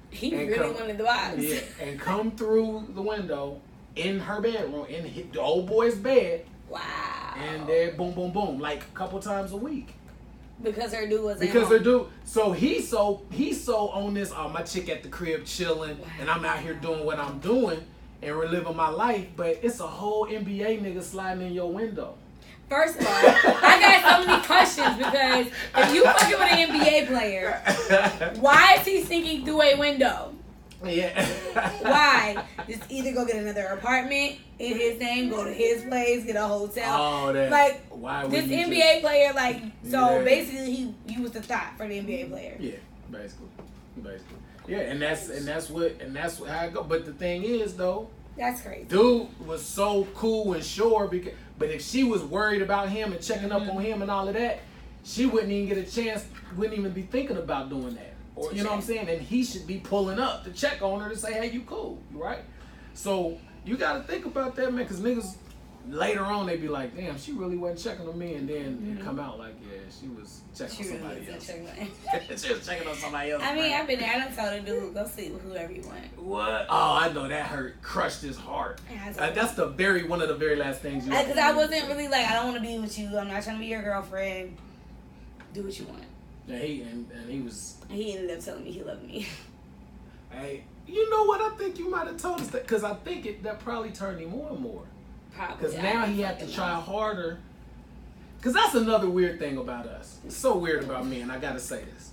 Speaker 1: He really wanted the vibes.
Speaker 2: Yeah, and come through the window in her bedroom, in the old boy's bed.
Speaker 1: Wow.
Speaker 2: And then boom, boom, boom, like a couple times a week.
Speaker 1: Because her dude was
Speaker 2: her dude. So he's so on this. Oh, my chick at the crib chilling, and I'm out here doing what I'm doing and reliving my life. But it's a whole NBA nigga sliding in your window.
Speaker 1: First of all, I got so many questions because if you fucking with an NBA player, why is he sneaking through a window?
Speaker 2: Yeah.
Speaker 1: Why? Just either go get another apartment in his name, go to his place, get a hotel.
Speaker 2: Oh, that.
Speaker 1: Like,
Speaker 2: why
Speaker 1: this NBA player, like, so basically he was the thought for the NBA player.
Speaker 2: Yeah, basically. Yeah, and that's how it go. But the thing is, though,
Speaker 1: that's crazy.
Speaker 2: Dude was so cool and sure but if she was worried about him and checking up on him and all of that, she wouldn't even get a chance, wouldn't even be thinking about doing that. Or you know what I'm saying? And he should be pulling up to check on her to say, hey, you cool, right? So you got to think about that, man, because niggas later on they be like, damn, she really wasn't checking on me, and then it come out like, yeah, she was checking on somebody else. She was checking on somebody else.
Speaker 1: I mean, I've been there. I done told a dude, go sleep with whoever you want.
Speaker 2: What? Oh, I know that hurt, crushed his heart. That's one of the very last things you.
Speaker 1: Because I wasn't really like, I don't want to be with you. I'm not trying to be your girlfriend. Do what you want.
Speaker 2: Yeah, he was.
Speaker 1: He ended up telling me he loved me.
Speaker 2: Hey, you know what? I think you might have told us that because I think that probably turned him on more.
Speaker 1: Probably.
Speaker 2: Because now he had to try harder. Because that's another weird thing about us. It's so weird about me, and I gotta say this.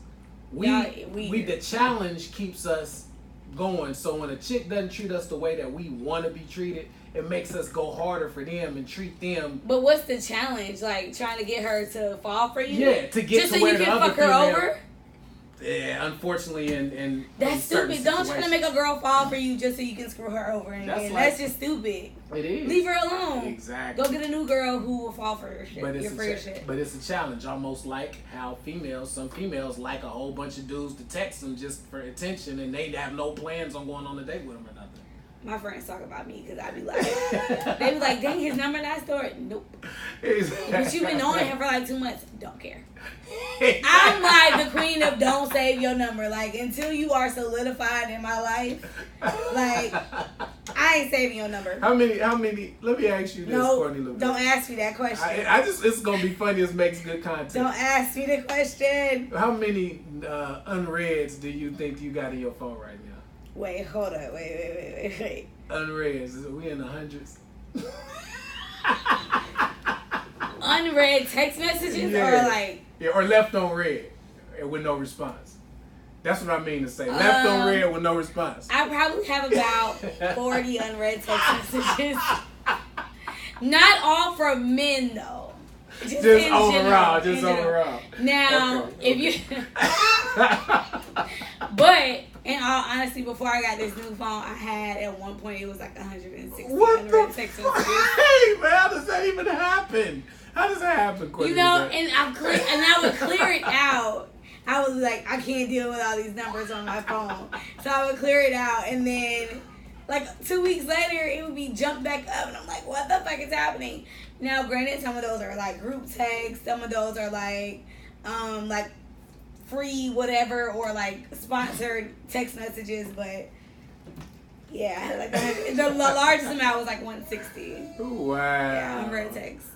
Speaker 2: We the challenge keeps us going. So when a chick doesn't treat us the way that we want to be treated, it makes us go harder for them and treat them.
Speaker 1: But what's the challenge? Like trying to get her to fall for you?
Speaker 2: Yeah, to get
Speaker 1: just
Speaker 2: to
Speaker 1: so
Speaker 2: where
Speaker 1: you
Speaker 2: the
Speaker 1: can
Speaker 2: other
Speaker 1: fuck her
Speaker 2: female,
Speaker 1: over.
Speaker 2: Yeah, unfortunately, and
Speaker 1: that's stupid. Don't try to make a girl fall for you just so you can screw her over. And that's just stupid.
Speaker 2: It is.
Speaker 1: Leave her alone.
Speaker 2: Exactly.
Speaker 1: Go get a new girl who will fall for her shit.
Speaker 2: But it's a challenge, almost like how some females like a whole bunch of dudes to text them just for attention, and they have no plans on going on a date with them or nothing.
Speaker 1: My friends talk about me because I be like, they be like, dang, his number not stored. Nope.
Speaker 2: Exactly.
Speaker 1: But you've been knowing him for like 2 months. Don't care. I'm like the queen of don't save your number. Like until you are solidified in my life, like I ain't saving your number.
Speaker 2: How many? Let me ask you this, Courtney.
Speaker 1: Don't ask me that question.
Speaker 2: It's gonna be funny. It makes good content.
Speaker 1: Don't ask me the question.
Speaker 2: How many unreads do you think you got in your phone right now?
Speaker 1: Wait, hold up. Wait.
Speaker 2: Unreads. We in the hundreds.
Speaker 1: Unread text messages or like.
Speaker 2: Yeah, or left on read with no response. That's what I mean to say. Left on read with no response.
Speaker 1: I probably have about 40 unread text messages. Not all from men though. Just overall. Now, if you. But in all honesty, before I got this new phone, I had at one point it was like 160 unread text messages.
Speaker 2: Hey man, how does that even happen? How does that happen, Courtney?
Speaker 1: You know, and I would clear it out. I was like, I can't deal with all these numbers on my phone, so I would clear it out, and then like 2 weeks later, it would be jumped back up, and I'm like, what the fuck is happening? Now, granted, some of those are like group texts, some of those are like free whatever or like sponsored text messages, but yeah, like the largest amount was like 160.
Speaker 2: Wow.
Speaker 1: Yeah, on text.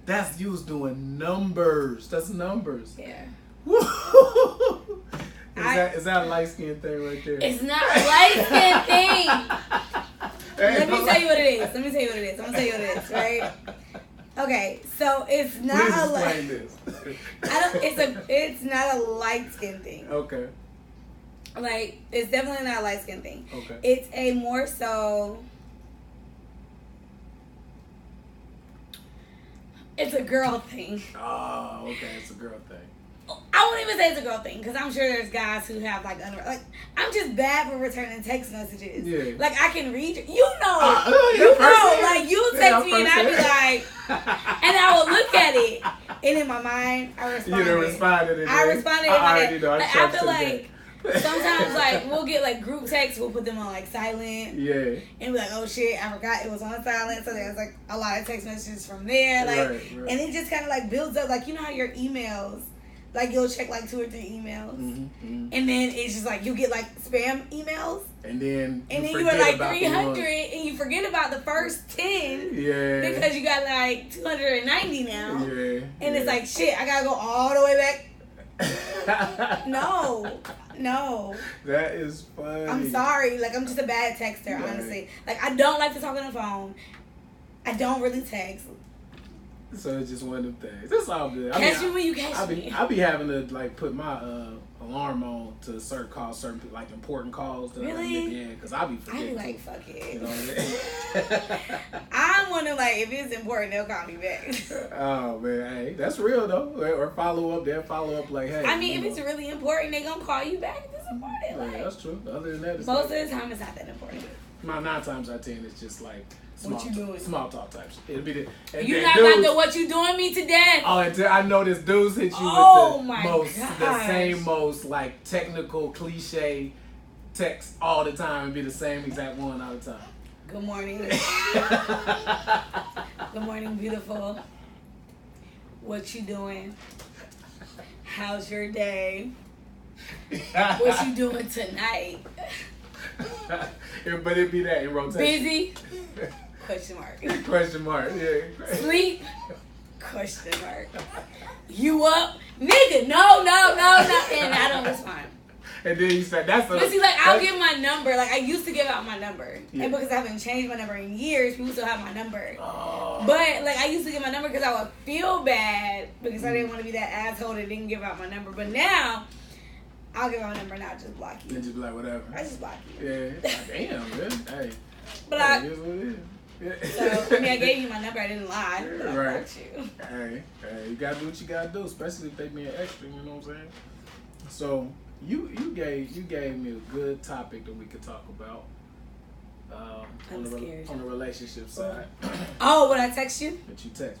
Speaker 2: That's you was doing numbers. That's numbers.
Speaker 1: Yeah.
Speaker 2: Is that a light skin thing right there?
Speaker 1: It's not a light skin thing. Let me tell you what it is. I'm gonna tell you what it is, right? Okay, so it's not
Speaker 2: Please
Speaker 1: a
Speaker 2: explain this.
Speaker 1: It's not a light skin thing.
Speaker 2: Okay.
Speaker 1: Like, it's definitely not a light skin thing.
Speaker 2: Okay.
Speaker 1: It's a more so. It's a girl thing.
Speaker 2: Oh, okay. It's a girl thing.
Speaker 1: I wouldn't even say it's a girl thing because I'm sure there's guys who have like I'm just bad for returning text messages.
Speaker 2: Yeah.
Speaker 1: Like I can read you know, like you text me and I'd be like, and I would look at it, and in my mind I responded.
Speaker 2: You done responded.
Speaker 1: I responded in my head. Like, I feel like
Speaker 2: that.
Speaker 1: sometimes like we'll get like group texts, we'll put them on like silent.
Speaker 2: Yeah.
Speaker 1: And be like, oh shit, I forgot it was on silent. So there's like a lot of text messages from there, like,
Speaker 2: right.
Speaker 1: and it just kind of like builds up. Like you know how your emails. Like, you'll check, like, 2 or 3 emails. And then it's just, like, you get, like, spam emails.
Speaker 2: And then
Speaker 1: you were, like, 300, and you forget about the first 10.
Speaker 2: Yeah.
Speaker 1: Because you got, like, 290 now.
Speaker 2: Yeah.
Speaker 1: And it's like, shit, I gotta go all the way back. No.
Speaker 2: That is funny.
Speaker 1: I'm sorry. Like, I'm just a bad texter, honestly. Like, I don't like to talk on the phone. I don't really text.
Speaker 2: So it's just one of them things. That's all good.
Speaker 1: Catch me when you catch me.
Speaker 2: I be having to like put my alarm on to certain calls, certain like important calls. That
Speaker 1: really?
Speaker 2: Yeah, because I be forgetting.
Speaker 1: I be like, fuck it.
Speaker 2: You know what I mean?
Speaker 1: I'm wondering like if it's important, they'll call me back.
Speaker 2: Oh man, hey, that's real though. Or follow up. They'll follow up like, hey.
Speaker 1: I mean, if it's really important, they gonna call you back. If it's important,
Speaker 2: yeah,
Speaker 1: like,
Speaker 2: that's true. Other than that, it's
Speaker 1: most of the time it's not that important.
Speaker 2: My 9 times out of 10, it's just like.
Speaker 1: What you doing?
Speaker 2: Small talk type shit. It'll be the.
Speaker 1: You not about to what you doing me to death.
Speaker 2: Oh, I know this dudes hit you with the same most like technical cliche text all the time and be the same exact one all the time.
Speaker 1: Good morning. Good morning, beautiful. What you doing? How's your day? What you doing tonight?
Speaker 2: But it'd be that in rotation.
Speaker 1: Busy? Question mark.
Speaker 2: Question mark, yeah.
Speaker 1: Sleep? Question mark. You up? Nigga, no. And I don't respond.
Speaker 2: And then you said that's
Speaker 1: But see, like, I'll give my number. Like, I used to give out my number.
Speaker 2: Yeah.
Speaker 1: And because I haven't changed my number in years, people still have my number.
Speaker 2: Oh.
Speaker 1: But, like, I used to give my number because I would feel bad because I didn't want to be that asshole that didn't give out my number. But now, I'll give out my number and I'll just block you.
Speaker 2: And just be like, whatever.
Speaker 1: I just block you.
Speaker 2: Yeah. Like, damn, man. Hey.
Speaker 1: But
Speaker 2: it is what it is.
Speaker 1: So, I mean, I gave you my number. I didn't lie. But I
Speaker 2: right.
Speaker 1: blocked you.
Speaker 2: Hey, you gotta do what you gotta do, especially if they being extra. You know what I'm saying? So you gave me a good topic that we could talk about.
Speaker 1: I'm scared.
Speaker 2: On the relationship side.
Speaker 1: Oh, would I text you?
Speaker 2: That you text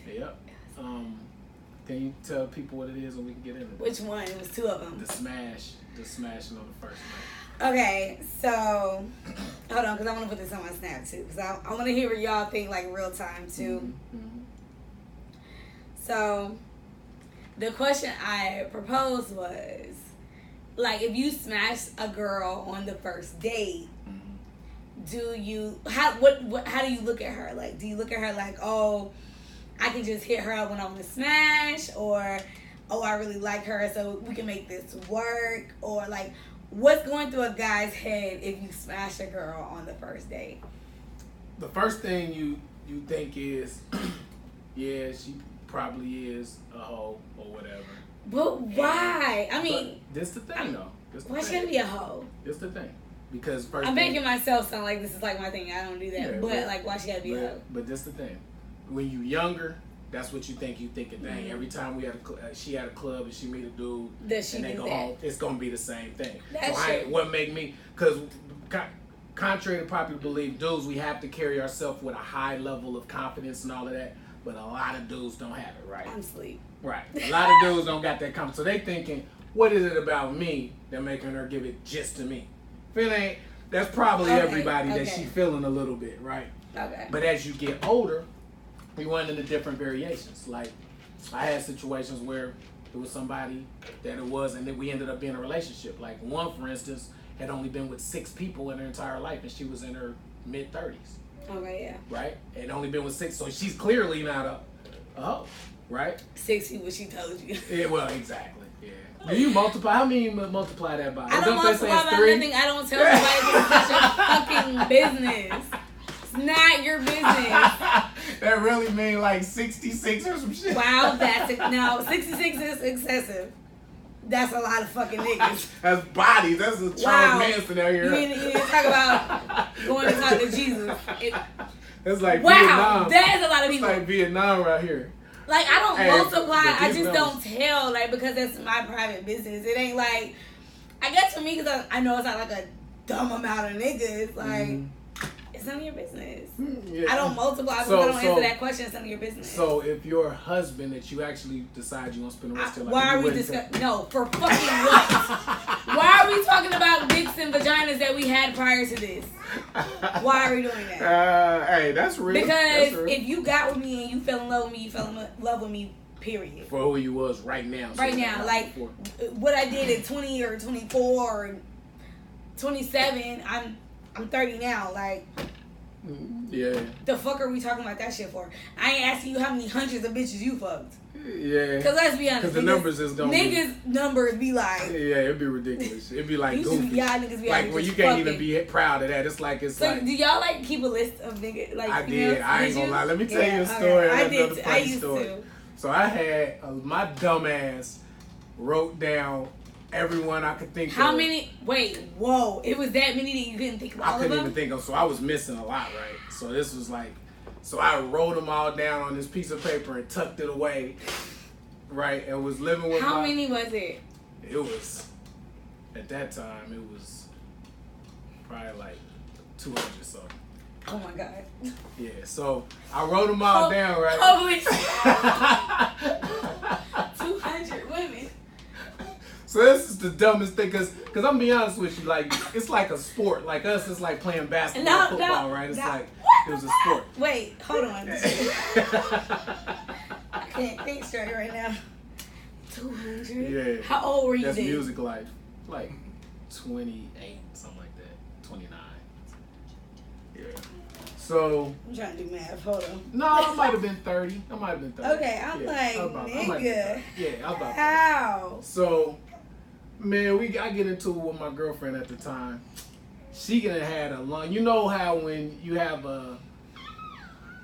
Speaker 2: me. Yep. Can you tell people what it is and we can get into it?
Speaker 1: Which one? It was 2 of them.
Speaker 2: The smashing on the first night.
Speaker 1: Okay, so hold on, because I want to put this on my Snap too, because I want to hear what y'all think like real time too.
Speaker 2: Mm-hmm.
Speaker 1: So the question I proposed was, like, if you smash a girl on the first date, do you how do you look at her? Like, do you look at her like, oh, I can just hit her up when I want to smash, or oh, I really like her, so we can make this work, or like, what's going through a guy's head if you smash a girl on the first date? The
Speaker 2: first thing you think is, yeah, she probably is a hoe or whatever.
Speaker 1: But why? I mean,
Speaker 2: this the thing though.
Speaker 1: Why should it be a hoe?
Speaker 2: This the thing. Because first
Speaker 1: I'm making myself sound like this is like my thing. I don't do that.
Speaker 2: Yeah,
Speaker 1: but like, why she gotta be a hoe?
Speaker 2: But this the thing. When you younger, that's what you think. You thinking, dang,
Speaker 1: Mm-hmm.
Speaker 2: every time she at a club and she meet a dude
Speaker 1: that
Speaker 2: and they go home, it's gonna be the same thing.
Speaker 1: That's
Speaker 2: so what make me, because contrary to popular belief, dudes, we have to carry ourselves with a high level of confidence and all of that. But a lot of dudes don't have it, right?
Speaker 1: I'm asleep.
Speaker 2: Right. A lot of dudes don't got that confidence. So they thinking, what is it about me that making her give it just to me? If it ain't, That's probably everybody that she feeling a little bit, right?
Speaker 1: Okay.
Speaker 2: But as you get older, we went into different variations. Like, I had situations where it was somebody that it was, and then we ended up being in a relationship. Like, one, for instance, had only been with 6 people in her entire life, and she was in her mid-30s.
Speaker 1: Okay, yeah.
Speaker 2: Right? And only been with 6, so she's clearly not a hoe, right?
Speaker 1: 6 people, she told you.
Speaker 2: Yeah, well, exactly. Yeah. Do you multiply? How many you multiply that by?
Speaker 1: I don't multiply by nothing. I don't tell nobody it's not your fucking business. It's not your business.
Speaker 2: That really mean like 66 or some shit.
Speaker 1: Wow, no, 66 is excessive. That's a lot of fucking niggas.
Speaker 2: That's bodies. That's a Charles Manson out here.
Speaker 1: You need to talk about going to talk to Jesus.
Speaker 2: It's like
Speaker 1: wow,
Speaker 2: Vietnam.
Speaker 1: that is a lot of people.
Speaker 2: It's like Vietnam right here.
Speaker 1: Like, I don't multiply. I just don't tell. Like, because that's my private business. It ain't like, I guess for me, because I know it's not like a dumb amount of niggas. Like, it's none of your business. Yeah. I don't multiply because I don't answer that question. It's none of your business.
Speaker 2: So if your husband that you actually decide you want to spend the rest of your life,
Speaker 1: why are we discussing? No, for fucking what? Why are we talking about dicks and vaginas that we had prior to this? Why are we doing that?
Speaker 2: Hey, that's real.
Speaker 1: Because if you got with me and you fell in love with me, you fell in love with me, period.
Speaker 2: For who you was right now.
Speaker 1: Right now. Like, what I did at 20 or 24 or 27, I'm 30 now. Like,
Speaker 2: yeah.
Speaker 1: The fuck are we talking about that shit for? I ain't asking you how many hundreds of bitches you fucked.
Speaker 2: Yeah.
Speaker 1: Because let's be honest.
Speaker 2: Because the numbers is going to
Speaker 1: niggas' numbers be like.
Speaker 2: Yeah, it'd be ridiculous. It'd be like goofy.
Speaker 1: Y'all niggas be
Speaker 2: like when you can't even be proud of that. It's like,
Speaker 1: so do y'all like keep a list of niggas? Like,
Speaker 2: I did. I ain't gonna lie. Let me tell you a story.
Speaker 1: I did. I used
Speaker 2: story.
Speaker 1: to.
Speaker 2: So I had, my dumb ass wrote down everyone I could think of.
Speaker 1: How many? Wait, whoa. It was that many that you couldn't think of all of them?
Speaker 2: I couldn't even think of. So I was missing a lot, right? So this was like, so I wrote them all down on this piece of paper and tucked it away, right? And was living with
Speaker 1: How many was it?
Speaker 2: It was, at that time, it was probably like 200 something.
Speaker 1: Oh my God.
Speaker 2: Yeah, so I wrote them all down, right?
Speaker 1: Holy shit. 200 women.
Speaker 2: So this is the dumbest thing, cause I'm gonna be honest with you, like, it's like a sport. Like us, it's like playing basketball, football, right? It's like, it was a sport.
Speaker 1: Wait, hold on. I can't think straight right now. 200?
Speaker 2: Yeah.
Speaker 1: How old were you then?
Speaker 2: That's music life. Like 28, something like that. 29. Yeah. So.
Speaker 1: I'm trying to do math. Hold on.
Speaker 2: No, I might have been 30.
Speaker 1: Okay, I'm nigga.
Speaker 2: Yeah, I'm about
Speaker 1: How?
Speaker 2: So, man, I get into it with my girlfriend at the time. She could have had a long. You know how when you have a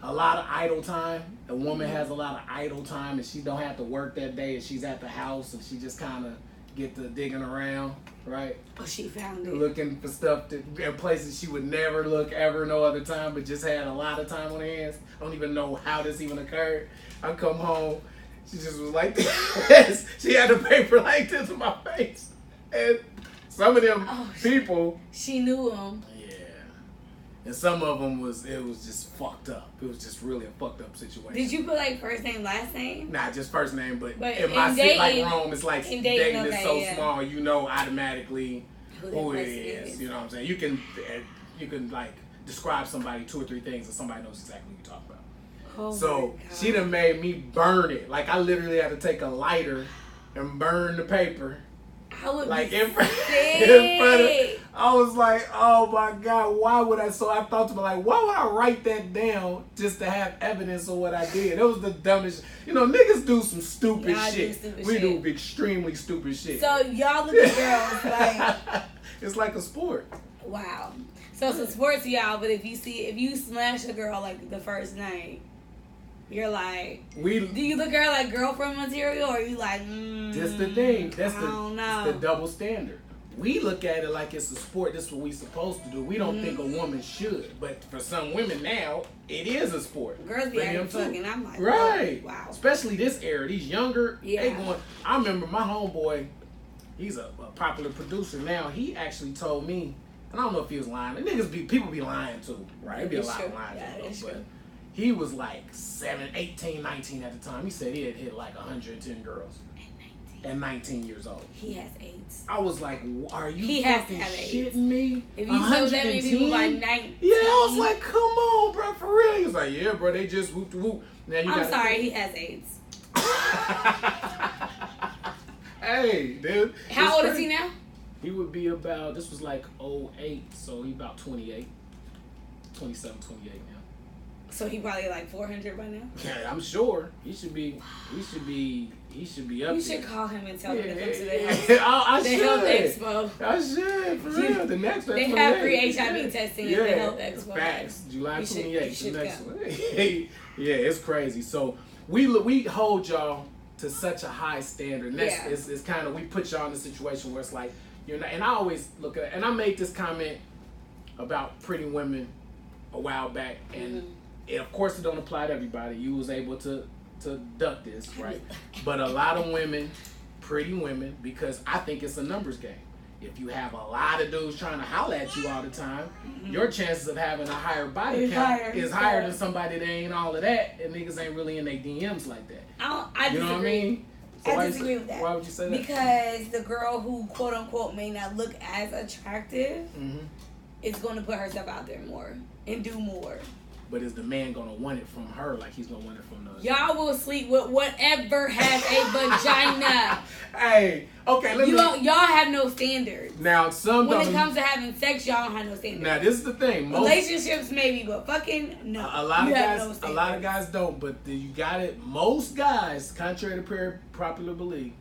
Speaker 2: lot of idle time, a woman has a lot of idle time, and she don't have to work that day, and she's at the house, and she just kind of get to digging around, right?
Speaker 1: Oh, she found it.
Speaker 2: Looking for stuff in places she would never look ever no other time, but just had a lot of time on her hands. I don't even know how this even occurred. I come home, she just was like this. She had the paper like this in my face. And some of them people.
Speaker 1: She knew them.
Speaker 2: Yeah. And some of them it was just fucked up. It was just really a fucked up situation.
Speaker 1: Did you put like first name, last name?
Speaker 2: Nah, just first name, but
Speaker 1: in
Speaker 2: my city, like Rome, it's like dating is so small, you know automatically who it is. You know what I'm saying? You can like describe somebody 2 or 3 things and somebody knows exactly what you're talking about.
Speaker 1: Oh
Speaker 2: so she done made me burn it. Like I literally had to take a lighter and burn the paper.
Speaker 1: I would
Speaker 2: like
Speaker 1: be
Speaker 2: in front of, I was like, oh my God, why would I? So I thought to me like, why would I write that down just to have evidence of what I did? It was the dumbest. You know, niggas do some stupid shit. We do extremely stupid shit.
Speaker 1: So y'all look at girls like
Speaker 2: it's like a sport.
Speaker 1: Wow. So it's a sport to y'all, but if you smash a girl like the first night, you're like, do you look at her like girlfriend material, or are you like,
Speaker 2: That's the thing. That's
Speaker 1: the
Speaker 2: double standard. We look at it like it's a sport. This is what we supposed to do. We don't think a woman should, but for some women now, it is a sport.
Speaker 1: Girls be acting fucking. I'm like,
Speaker 2: right.
Speaker 1: Wow.
Speaker 2: Especially this era. These younger, they going. I remember my homeboy. He's a popular producer now. He actually told me, and I don't know if he was lying. People be lying too, right? It'd be a lot of lying. But he was like 18, 19 at the time. He said he had hit like 110 girls. at 19 years old.
Speaker 1: He has AIDS.
Speaker 2: I was like, are you
Speaker 1: he
Speaker 2: fucking
Speaker 1: has
Speaker 2: shitting me?
Speaker 1: If you told that many people by 19.
Speaker 2: Yeah, I was like, come on, bro, for real. He was like, yeah, bro, they just whoop whoop.
Speaker 1: I'm sorry, he has AIDS.
Speaker 2: Hey, dude.
Speaker 1: How old is he now?
Speaker 2: He would be about, this was like 08, so he about 28. 27, 28 now.
Speaker 1: So he probably like 400 by now?
Speaker 2: Yeah, I'm sure. He should be up
Speaker 1: You
Speaker 2: there.
Speaker 1: should call him and tell him to come to the
Speaker 2: health
Speaker 1: expo.
Speaker 2: I should, for real. The next one.
Speaker 1: They have free HIV testing at the health expo.
Speaker 2: Facts. July 28th. The next
Speaker 1: come.
Speaker 2: one. Yeah, it's crazy. So we hold y'all to such a high standard. And that's, it's kind of, we put y'all in a situation where it's like, you're not, and I always look at, and I made this comment about Pretty Women a while back, and of course it don't apply to everybody. You was able to duck this, right? But a lot of women, pretty women, because I think it's a numbers game. If you have a lot of dudes trying to holler at you all the time, your chances of having a higher body count is higher than somebody that ain't all of that, and niggas ain't really in their DMs like that.
Speaker 1: I
Speaker 2: you know what I mean? So
Speaker 1: I disagree with that.
Speaker 2: Why would you say that?
Speaker 1: Because the girl who quote unquote may not look as attractive is going to put herself out there more and do more.
Speaker 2: But is the man gonna want it from her like he's gonna want it from the
Speaker 1: Y'all will sleep with whatever has a vagina.
Speaker 2: Hey, okay,
Speaker 1: y'all have no standards.
Speaker 2: Now
Speaker 1: when it comes to having sex, y'all don't have no standards.
Speaker 2: Now this is the thing.
Speaker 1: Relationships maybe, but fucking no.
Speaker 2: A lot of guys don't, but you got it. Most guys, contrary to popular belief,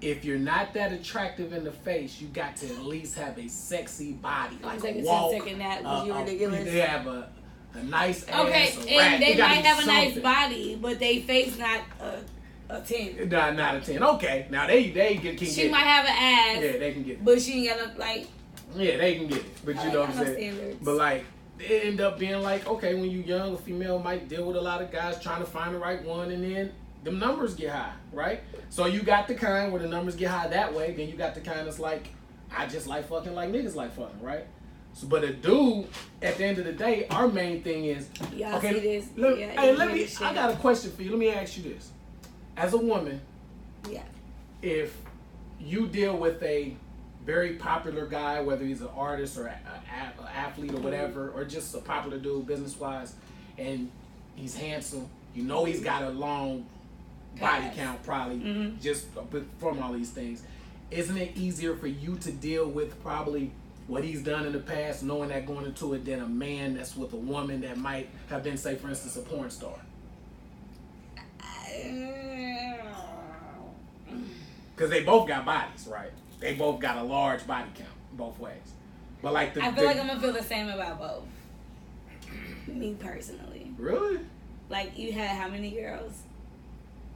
Speaker 2: if you're not that attractive in the face, you got to at least have a sexy body, like a walk.
Speaker 1: Second nap was you ridiculous.
Speaker 2: They have a nice ass.
Speaker 1: Okay, and they might have a nice body, but they face not a 10.
Speaker 2: Not a 10. Okay, now they can get.
Speaker 1: She might have an ass.
Speaker 2: Yeah, they can get it.
Speaker 1: But she ain't got like.
Speaker 2: Yeah, they can get it. But you know what I'm saying.
Speaker 1: Standards.
Speaker 2: But like, it end up being like, okay, when you young, a female might deal with a lot of guys trying to find the right one, and then the numbers get high, right? So you got the kind where the numbers get high that way. Then you got the kind that's like, I just like fucking like niggas like fucking, right? So, but a dude, at the end of the day, our main thing is,
Speaker 1: y'all
Speaker 2: okay,
Speaker 1: see this?
Speaker 2: I got a question for you. Let me ask you this. As a woman, if you deal with a very popular guy, whether he's an artist or an athlete or whatever, or just a popular dude business-wise, and he's handsome, you know he's got a long body count probably, just from all these things, isn't it easier for you to deal with probably what he's done in the past, knowing that going into it, than a man that's with a woman that might have been, say, for instance, a porn star? Because they both got bodies, right? They both got a large body count, both ways. But like
Speaker 1: I feel like I'm gonna feel the same about both. Me personally.
Speaker 2: Really?
Speaker 1: Like, you had how many girls?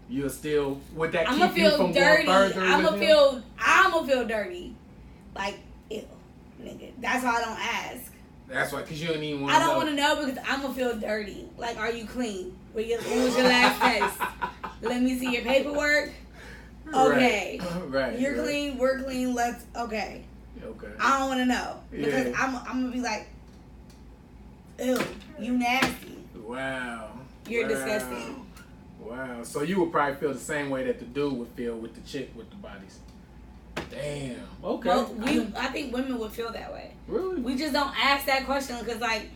Speaker 2: You're still, would that keep you from
Speaker 1: dirty.
Speaker 2: going further?
Speaker 1: I'm gonna feel dirty. Like, ew. Nigga. That's why I don't ask.
Speaker 2: That's why, because you don't even want to know.
Speaker 1: I don't want to know because I'm going to feel dirty. Like, are you clean? When was your last test? Let me see your paperwork. Okay.
Speaker 2: Right.
Speaker 1: You're clean. We're clean. Okay.
Speaker 2: Okay.
Speaker 1: I don't want to know. Because I'm going to be like, ew, you nasty.
Speaker 2: Wow.
Speaker 1: You're disgusting.
Speaker 2: Wow. So you would probably feel the same way that the dude would feel with the chick with the bodies. Damn. Okay.
Speaker 1: Well, I think women would feel that way.
Speaker 2: Really?
Speaker 1: We just don't ask that question because, like,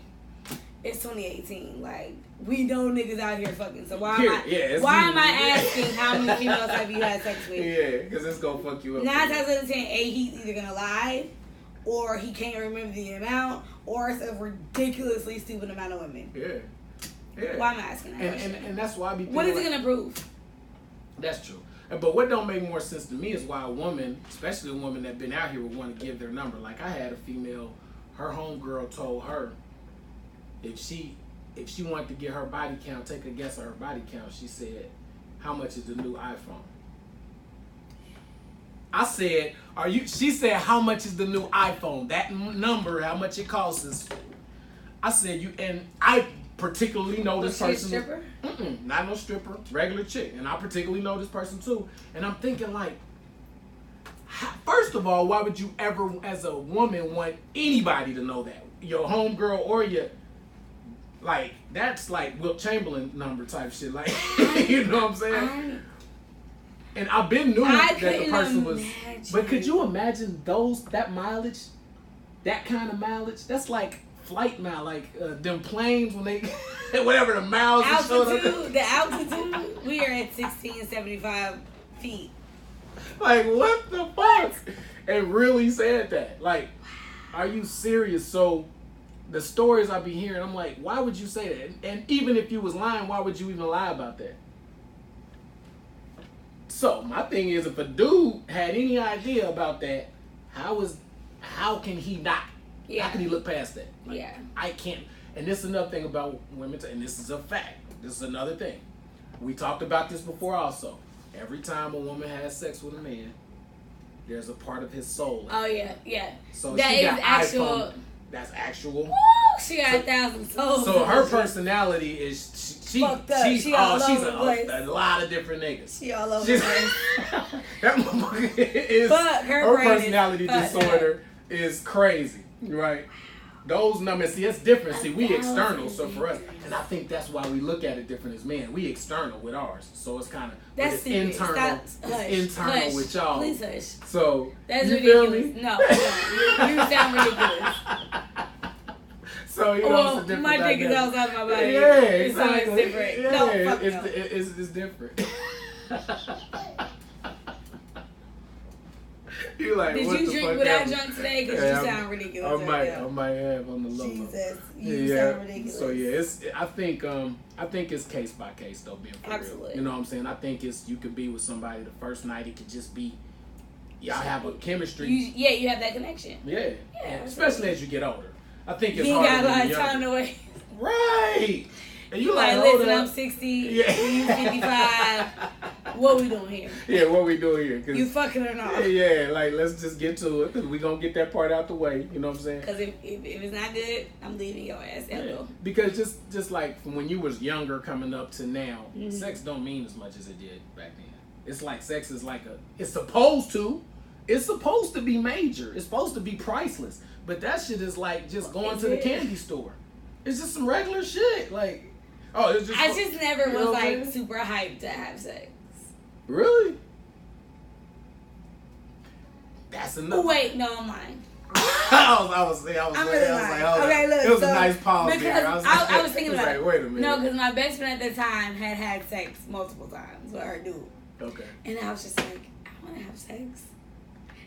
Speaker 1: it's 2018. Like, we know niggas out here fucking. So why am I asking how many females have you had sex with?
Speaker 2: Yeah, because it's gonna fuck you up.
Speaker 1: 9 times out of 10, he's either gonna lie, or he can't remember the amount, or it's a ridiculously stupid amount of women.
Speaker 2: Yeah.
Speaker 1: Why am I asking that question?
Speaker 2: And that's why I be thinking,
Speaker 1: what is it gonna prove?
Speaker 2: That's true. But what don't make more sense to me is why a woman, especially a woman that been out here, would want to give their number. Like, I had a female, her homegirl told her if she wanted to get her body count, take a guess at her body count, she said, how much is the new iPhone? I said, she said, how much is the new iPhone? That number, how much it costs is. I said, and I particularly know this person.
Speaker 1: Was she a stripper?
Speaker 2: Not no stripper, regular chick. And I particularly know this person too. And I'm thinking, like, first of all, why would you ever, as a woman, want anybody to know that? Your homegirl or your, like, that's like Wilt Chamberlain number type shit. Like, you know what I'm saying? And I've been knew that the person was.
Speaker 1: Imagine.
Speaker 2: But could you imagine that mileage, that kind of mileage? That's like flight mile, like them planes when they, whatever the miles.
Speaker 1: Altitude, the altitude. We are at 1675 feet.
Speaker 2: Like what the fuck? And really said that. Like, are you serious? So. The stories I be hearing, I'm like, why would you say that? And even if you was lying, why would you even lie about that? So my thing is, if a dude had any idea about that, how can he not? Yeah. How can he look past that? Like, yeah. I can't. And this is another thing about women, and this is a fact. This is another thing. We talked about this before also. Every time a woman has sex with a man, there's a part of his soul.
Speaker 1: Oh yeah, yeah.
Speaker 2: So
Speaker 1: that
Speaker 2: she got
Speaker 1: is actual.
Speaker 2: That's actual.
Speaker 1: Woo! She got 1,000 souls.
Speaker 2: So her personality is she's a lot of different niggas.
Speaker 1: She all over the place.
Speaker 2: That motherfucker is.
Speaker 1: But her
Speaker 2: personality disorder is crazy, right? Those numbers, see, it's different. See, we external, so for us, and I think that's why we look at it different as men. We external with ours, so it's kind of it's internal. It's internal with y'all.
Speaker 1: Please hush.
Speaker 2: So
Speaker 1: that's
Speaker 2: you
Speaker 1: ridiculous.
Speaker 2: feel me?
Speaker 1: No, you sound ridiculous.
Speaker 2: So you know,
Speaker 1: well,
Speaker 2: it's a
Speaker 1: my dick is outside my body.
Speaker 2: Yeah, exactly.
Speaker 1: So it's different.
Speaker 2: Yeah,
Speaker 1: No, fuck
Speaker 2: it's different. You like,
Speaker 1: did
Speaker 2: what
Speaker 1: you
Speaker 2: the
Speaker 1: drink
Speaker 2: fuck
Speaker 1: without drunk today? Because you sound ridiculous.
Speaker 2: I might have on the low.
Speaker 1: Jesus, you sound ridiculous.
Speaker 2: So yeah, I think it's case by case though, being for
Speaker 1: absolutely real.
Speaker 2: You know what I'm saying? I think you could be with somebody the first night. It could just be y'all have a chemistry.
Speaker 1: You have that connection.
Speaker 2: Yeah, especially as you get older. I think it's
Speaker 1: you
Speaker 2: harder
Speaker 1: got a lot
Speaker 2: when
Speaker 1: of time to wait.
Speaker 2: Right. And you
Speaker 1: like, listen, I'm 60,
Speaker 2: yeah.
Speaker 1: you 55. What we doing here?
Speaker 2: Yeah, what we doing here?
Speaker 1: You fucking or not?
Speaker 2: Yeah, like, let's just get to it, because we going to get that part out the way. You know what I'm saying?
Speaker 1: Because if it's not good, I'm leaving your ass.
Speaker 2: Yeah. Because just like from when you was younger coming up to now, sex don't mean as much as it did back then. It's like sex is like it's supposed to be major. It's supposed to be priceless. But that shit is like just going to the candy store. It's just some regular shit. Like, it's just.
Speaker 1: I just never was like super hyped to have sex.
Speaker 2: Really? That's enough.
Speaker 1: Oh, wait, no, I'm lying.
Speaker 2: I was like, hold
Speaker 1: okay, look,
Speaker 2: it was a nice pause
Speaker 1: because
Speaker 2: there.
Speaker 1: I was thinking about it.
Speaker 2: Wait a minute.
Speaker 1: No, because my best friend at the time had sex multiple times with her dude.
Speaker 2: Okay.
Speaker 1: And I was just like, I want to have sex.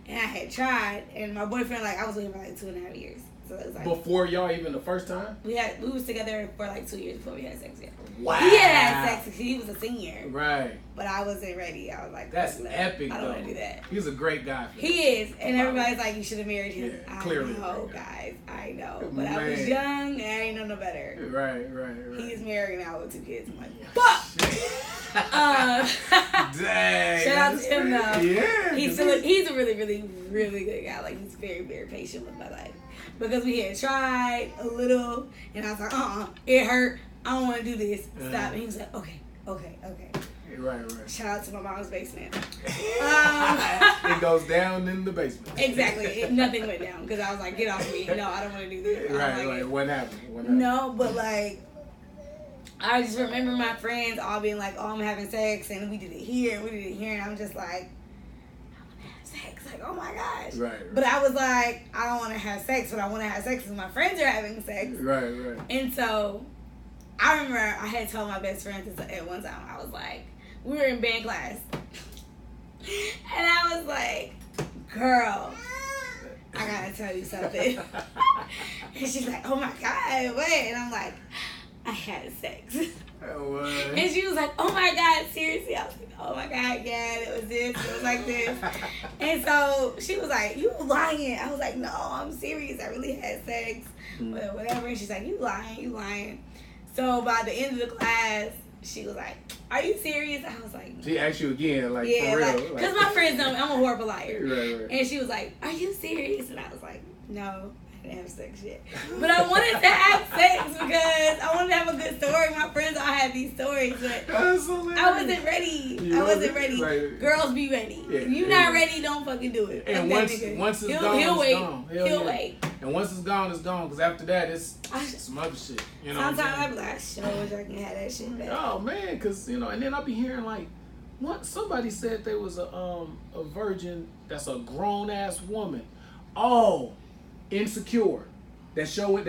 Speaker 1: And I had tried, and my boyfriend, like, I was with him for like 2.5 years. So it was like,
Speaker 2: before y'all even the first time?
Speaker 1: We was together for like 2 years before we had sex. Yeah.
Speaker 2: Wow.
Speaker 1: He had sex because he was a senior.
Speaker 2: Right.
Speaker 1: But I wasn't ready. I was like,
Speaker 2: that's epic.
Speaker 1: I don't want to do that.
Speaker 2: He's a great guy.
Speaker 1: He is, and everybody's like, you should have married him.
Speaker 2: Yeah, clearly.
Speaker 1: I know, guys. I know, but I was young and I didn't know no better.
Speaker 2: Right.
Speaker 1: He's married now with 2 kids. I'm like, fuck.
Speaker 2: Dang.
Speaker 1: Shout out to him though.
Speaker 2: Yeah.
Speaker 1: He's a really, really, really good guy. Like, he's very, very patient with my life. Because we had tried a little, and I was like, it hurt. I don't want to do this. Stop. And he was like, okay.
Speaker 2: Right.
Speaker 1: Shout out to my mom's basement.
Speaker 2: It goes down in the basement.
Speaker 1: Exactly. Nothing went down because I was like, get off me. No, I don't want to do this.
Speaker 2: Right. What happened?
Speaker 1: No, but like, I just remember my friends all being like, I'm having sex, and we did it here, and I'm just like, sex, like, oh my gosh.
Speaker 2: Right.
Speaker 1: But I was like, I don't want to have sex, but I want to have sex because my friends are having sex.
Speaker 2: Right.
Speaker 1: And so, I remember I had told my best friend this at one time. I was like, we were in band class, and I was like, girl, I gotta tell you something. And she's like, oh my God, what? And I'm like, I had sex.
Speaker 2: What?
Speaker 1: And she was like, oh my God, seriously? I was like, oh my God, yeah, it was this, it was like this. And so she was like, you lying. I was like, no, I'm serious. I really had sex, whatever. And she's like, you lying. So by the end of the class, she was like, are you serious? I was like,
Speaker 2: she asked you again, like,
Speaker 1: yeah,
Speaker 2: for real.
Speaker 1: Because my friends know me. I'm a horrible liar.
Speaker 2: Right.
Speaker 1: And she was like, are you serious? And I was like, no. I didn't have sex yet. But I wanted to have sex because I wanted to have a good story. My friends all had these stories, but I wasn't ready. I wasn't ready. Right. Girls be ready. Yeah, if you're not ready, don't fucking do it.
Speaker 2: And once it's gone,
Speaker 1: he'll
Speaker 2: it's
Speaker 1: wait.
Speaker 2: gone.
Speaker 1: He'll wait.
Speaker 2: And once it's gone, it's gone. Because after that, it's some other shit. You know
Speaker 1: sometimes I be like, I sure wish I can have that shit back.
Speaker 2: Oh, man. Because, and then I'll be hearing, like, Somebody said there was a virgin that's a grown ass woman. Oh, Insecure. That show with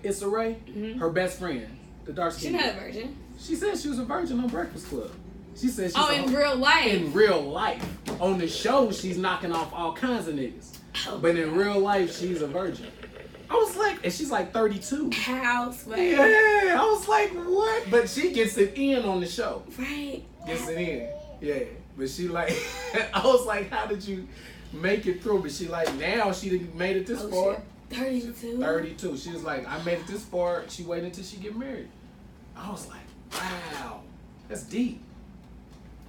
Speaker 2: Issa Rae, her best friend, the dark skin.
Speaker 1: She's not a virgin.
Speaker 2: She said she was a virgin on Breakfast Club. She said she's
Speaker 1: in real life.
Speaker 2: In real life. On the show, she's knocking off all kinds of niggas. Oh, but in real life, she's a virgin. I was like, and she's like 32.
Speaker 1: House, man.
Speaker 2: Yeah, I was like, what? But she gets it in on the show.
Speaker 1: Right.
Speaker 2: Gets it in. Yeah. But she like, I was like, how did you make it through? But she like, now she made it this far.
Speaker 1: Shit. 32.
Speaker 2: 32. She was like, I made it this far. She waited until she get married. I was like, wow, that's deep.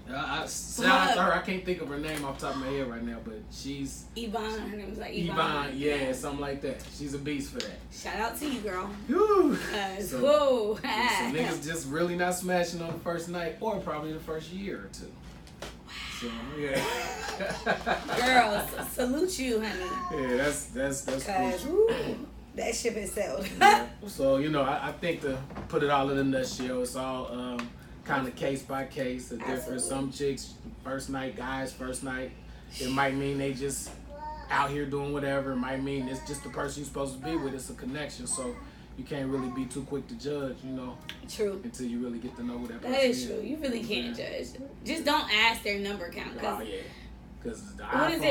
Speaker 2: Shout out to her. I can't think of her name off the top of my head right now, but she's
Speaker 1: Yvonne. Her name was like
Speaker 2: Yvonne. Yeah, something like that. She's a beast for that.
Speaker 1: Shout out to you, girl.
Speaker 2: Woo.
Speaker 1: So
Speaker 2: niggas just really not smashing on the first night, or probably the first year or two. So yeah.
Speaker 1: Girls, salute you, honey.
Speaker 2: Yeah, that's
Speaker 1: that ship is sailed.
Speaker 2: Yeah. So I think to put it all in a nutshell, it's all kind of case by case. Different. Some chicks first night, guys first night. It might mean they just out here doing whatever. It might mean it's just the person you're supposed to be with. It's a connection. So you can't really be too quick to judge,
Speaker 1: True.
Speaker 2: Until you really get to know who that person
Speaker 1: is. That is true. You really can't judge. Just don't ask their number count.
Speaker 2: Oh yeah. Because
Speaker 1: what does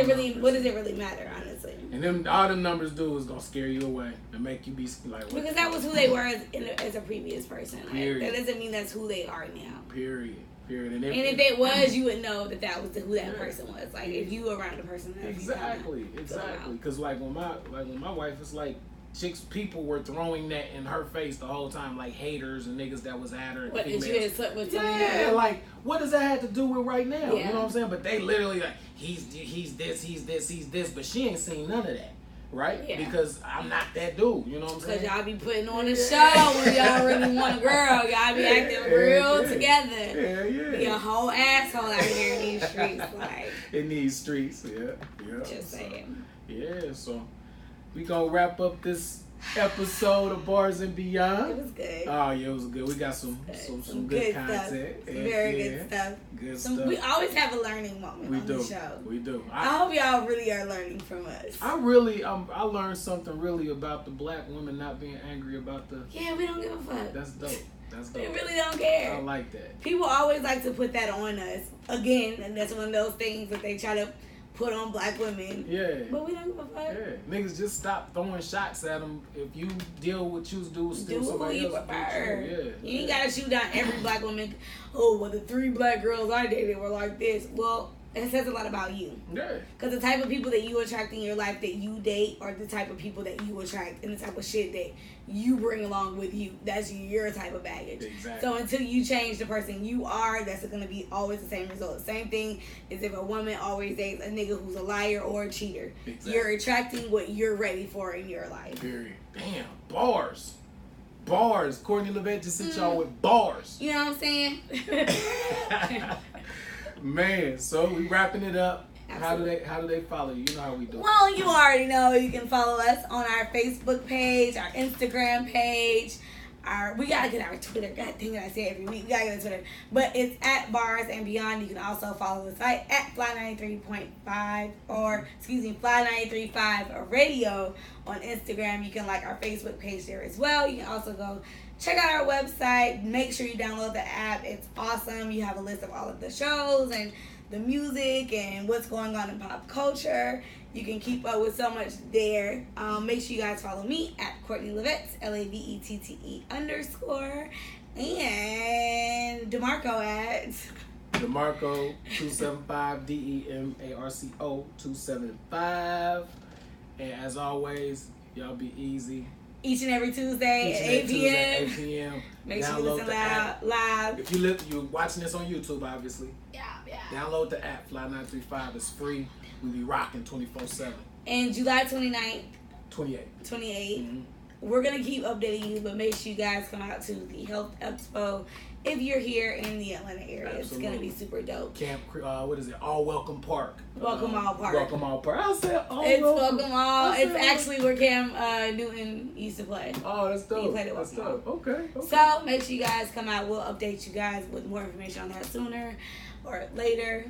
Speaker 1: it really matter, honestly?
Speaker 2: And then all the numbers do is gonna scare you away and make you be like. What
Speaker 1: because that was who they were as a previous person.
Speaker 2: Period.
Speaker 1: Like, that doesn't mean that's who they are now.
Speaker 2: Period. And
Speaker 1: if it was, you would know that was who that person was. Like if you were around the person.
Speaker 2: Exactly. Because like when my wife is like. People were throwing that in her face the whole time, like haters and niggas that was at her.
Speaker 1: What did you had slept with?
Speaker 2: Yeah, like what does that have to do with right now?
Speaker 1: Yeah.
Speaker 2: You know what I'm saying? But they literally like he's this, but she ain't seen none of that, right?
Speaker 1: Yeah.
Speaker 2: Because I'm not that dude. You know what I'm saying?
Speaker 1: Because y'all be putting on a show when y'all really want a girl. Y'all be acting real together.
Speaker 2: Yeah.
Speaker 1: Be a whole asshole out here in these streets, like.
Speaker 2: In these streets, yeah.
Speaker 1: Just saying.
Speaker 2: Yeah, so. We gonna wrap up this episode of Bars and Beyond.
Speaker 1: It was good.
Speaker 2: Oh yeah, it was good. We got some good content.
Speaker 1: Very good stuff.
Speaker 2: Good stuff.
Speaker 1: We always have a learning moment on the show.
Speaker 2: We do.
Speaker 1: I hope y'all really are learning from us.
Speaker 2: I learned something really about the black women not being angry about the.
Speaker 1: Yeah, we don't give a fuck.
Speaker 2: That's dope.
Speaker 1: We really don't care.
Speaker 2: I like that.
Speaker 1: People always like to put that on us again, and that's one of those things that they try to put on black women.
Speaker 2: Yeah.
Speaker 1: But we don't give a fuck.
Speaker 2: Yeah. Niggas just stop throwing shots at them. If you deal with what you do, still somebody else.
Speaker 1: Yeah. You ain't gotta shoot down every black woman. Oh, well, the 3 black girls I dated were like this. Well, it says a lot about you.
Speaker 2: Yeah.
Speaker 1: Because the type of people that you attract in your life that you date are the type of people that you attract and the type of shit that you bring along with you. That's your type of baggage.
Speaker 2: Exactly.
Speaker 1: So until you change the person you are, that's going to be always the same result. Same thing is if a woman always dates a nigga who's a liar or a cheater. Exactly. You're attracting what you're ready for in your life.
Speaker 2: Period. Damn. Bars. Courtney LeVette just sent y'all with bars.
Speaker 1: You know what I'm saying?
Speaker 2: Man, so we wrapping it up.
Speaker 1: Absolutely.
Speaker 2: How do they follow you? You know how we do.
Speaker 1: Well, you already know you can follow us on our Facebook page, our Instagram page. We gotta get our Twitter. God dang it, I say it every week. We gotta get a Twitter. But it's at Bars and Beyond. You can also follow the site at Fly93.5 Fly935 Radio on Instagram. You can like our Facebook page there as well. You can also go check out our website. Make sure you download the app. It's awesome. You have a list of all of the shows and the music and what's going on in pop culture. You can keep up with so much there. Make sure you guys follow me at Courtney LeVette, LAVETTE _ and DeMarco at
Speaker 2: DeMarco 275 DEMARCO 275. And as always, y'all be easy.
Speaker 1: Each and every Tuesday at 8
Speaker 2: p.m.
Speaker 1: Make sure you listen live.
Speaker 2: If you're watching this on YouTube, obviously.
Speaker 1: Yeah.
Speaker 2: Download the app, Fly935. It's free. We be rocking 24/7.
Speaker 1: And July 29th.
Speaker 2: 28.
Speaker 1: Mm-hmm. We're going to keep updating you, but make sure you guys come out to the Health Expo if you're here in the Atlanta area. Absolutely. It's going to be super dope.
Speaker 2: Camp, what is it? All Welcome Park.
Speaker 1: Welcome All Park.
Speaker 2: Welcome All Park. I said all
Speaker 1: It's Welcome All. It's actually where Cam Newton used to play.
Speaker 2: Oh, that's dope.
Speaker 1: He played at Welcome All.
Speaker 2: Okay.
Speaker 1: So make sure you guys come out. We'll update you guys with more information on that sooner. or later.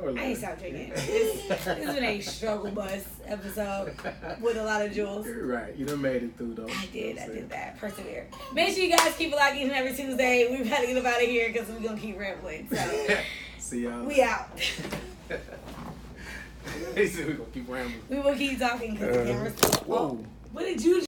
Speaker 2: Or
Speaker 1: I ain't stop drinking. It's been a struggle bus episode with a lot of jewels.
Speaker 2: Right. You done made it through, though.
Speaker 1: I did that. Persevere. Make sure you guys keep it locked in every Tuesday. We've got to get up out of here because we're going to keep rambling. So,
Speaker 2: see y'all.
Speaker 1: We out.
Speaker 2: He said we're going to keep rambling.
Speaker 1: We will keep talking because the camera's still.
Speaker 2: Whoa.
Speaker 1: What did you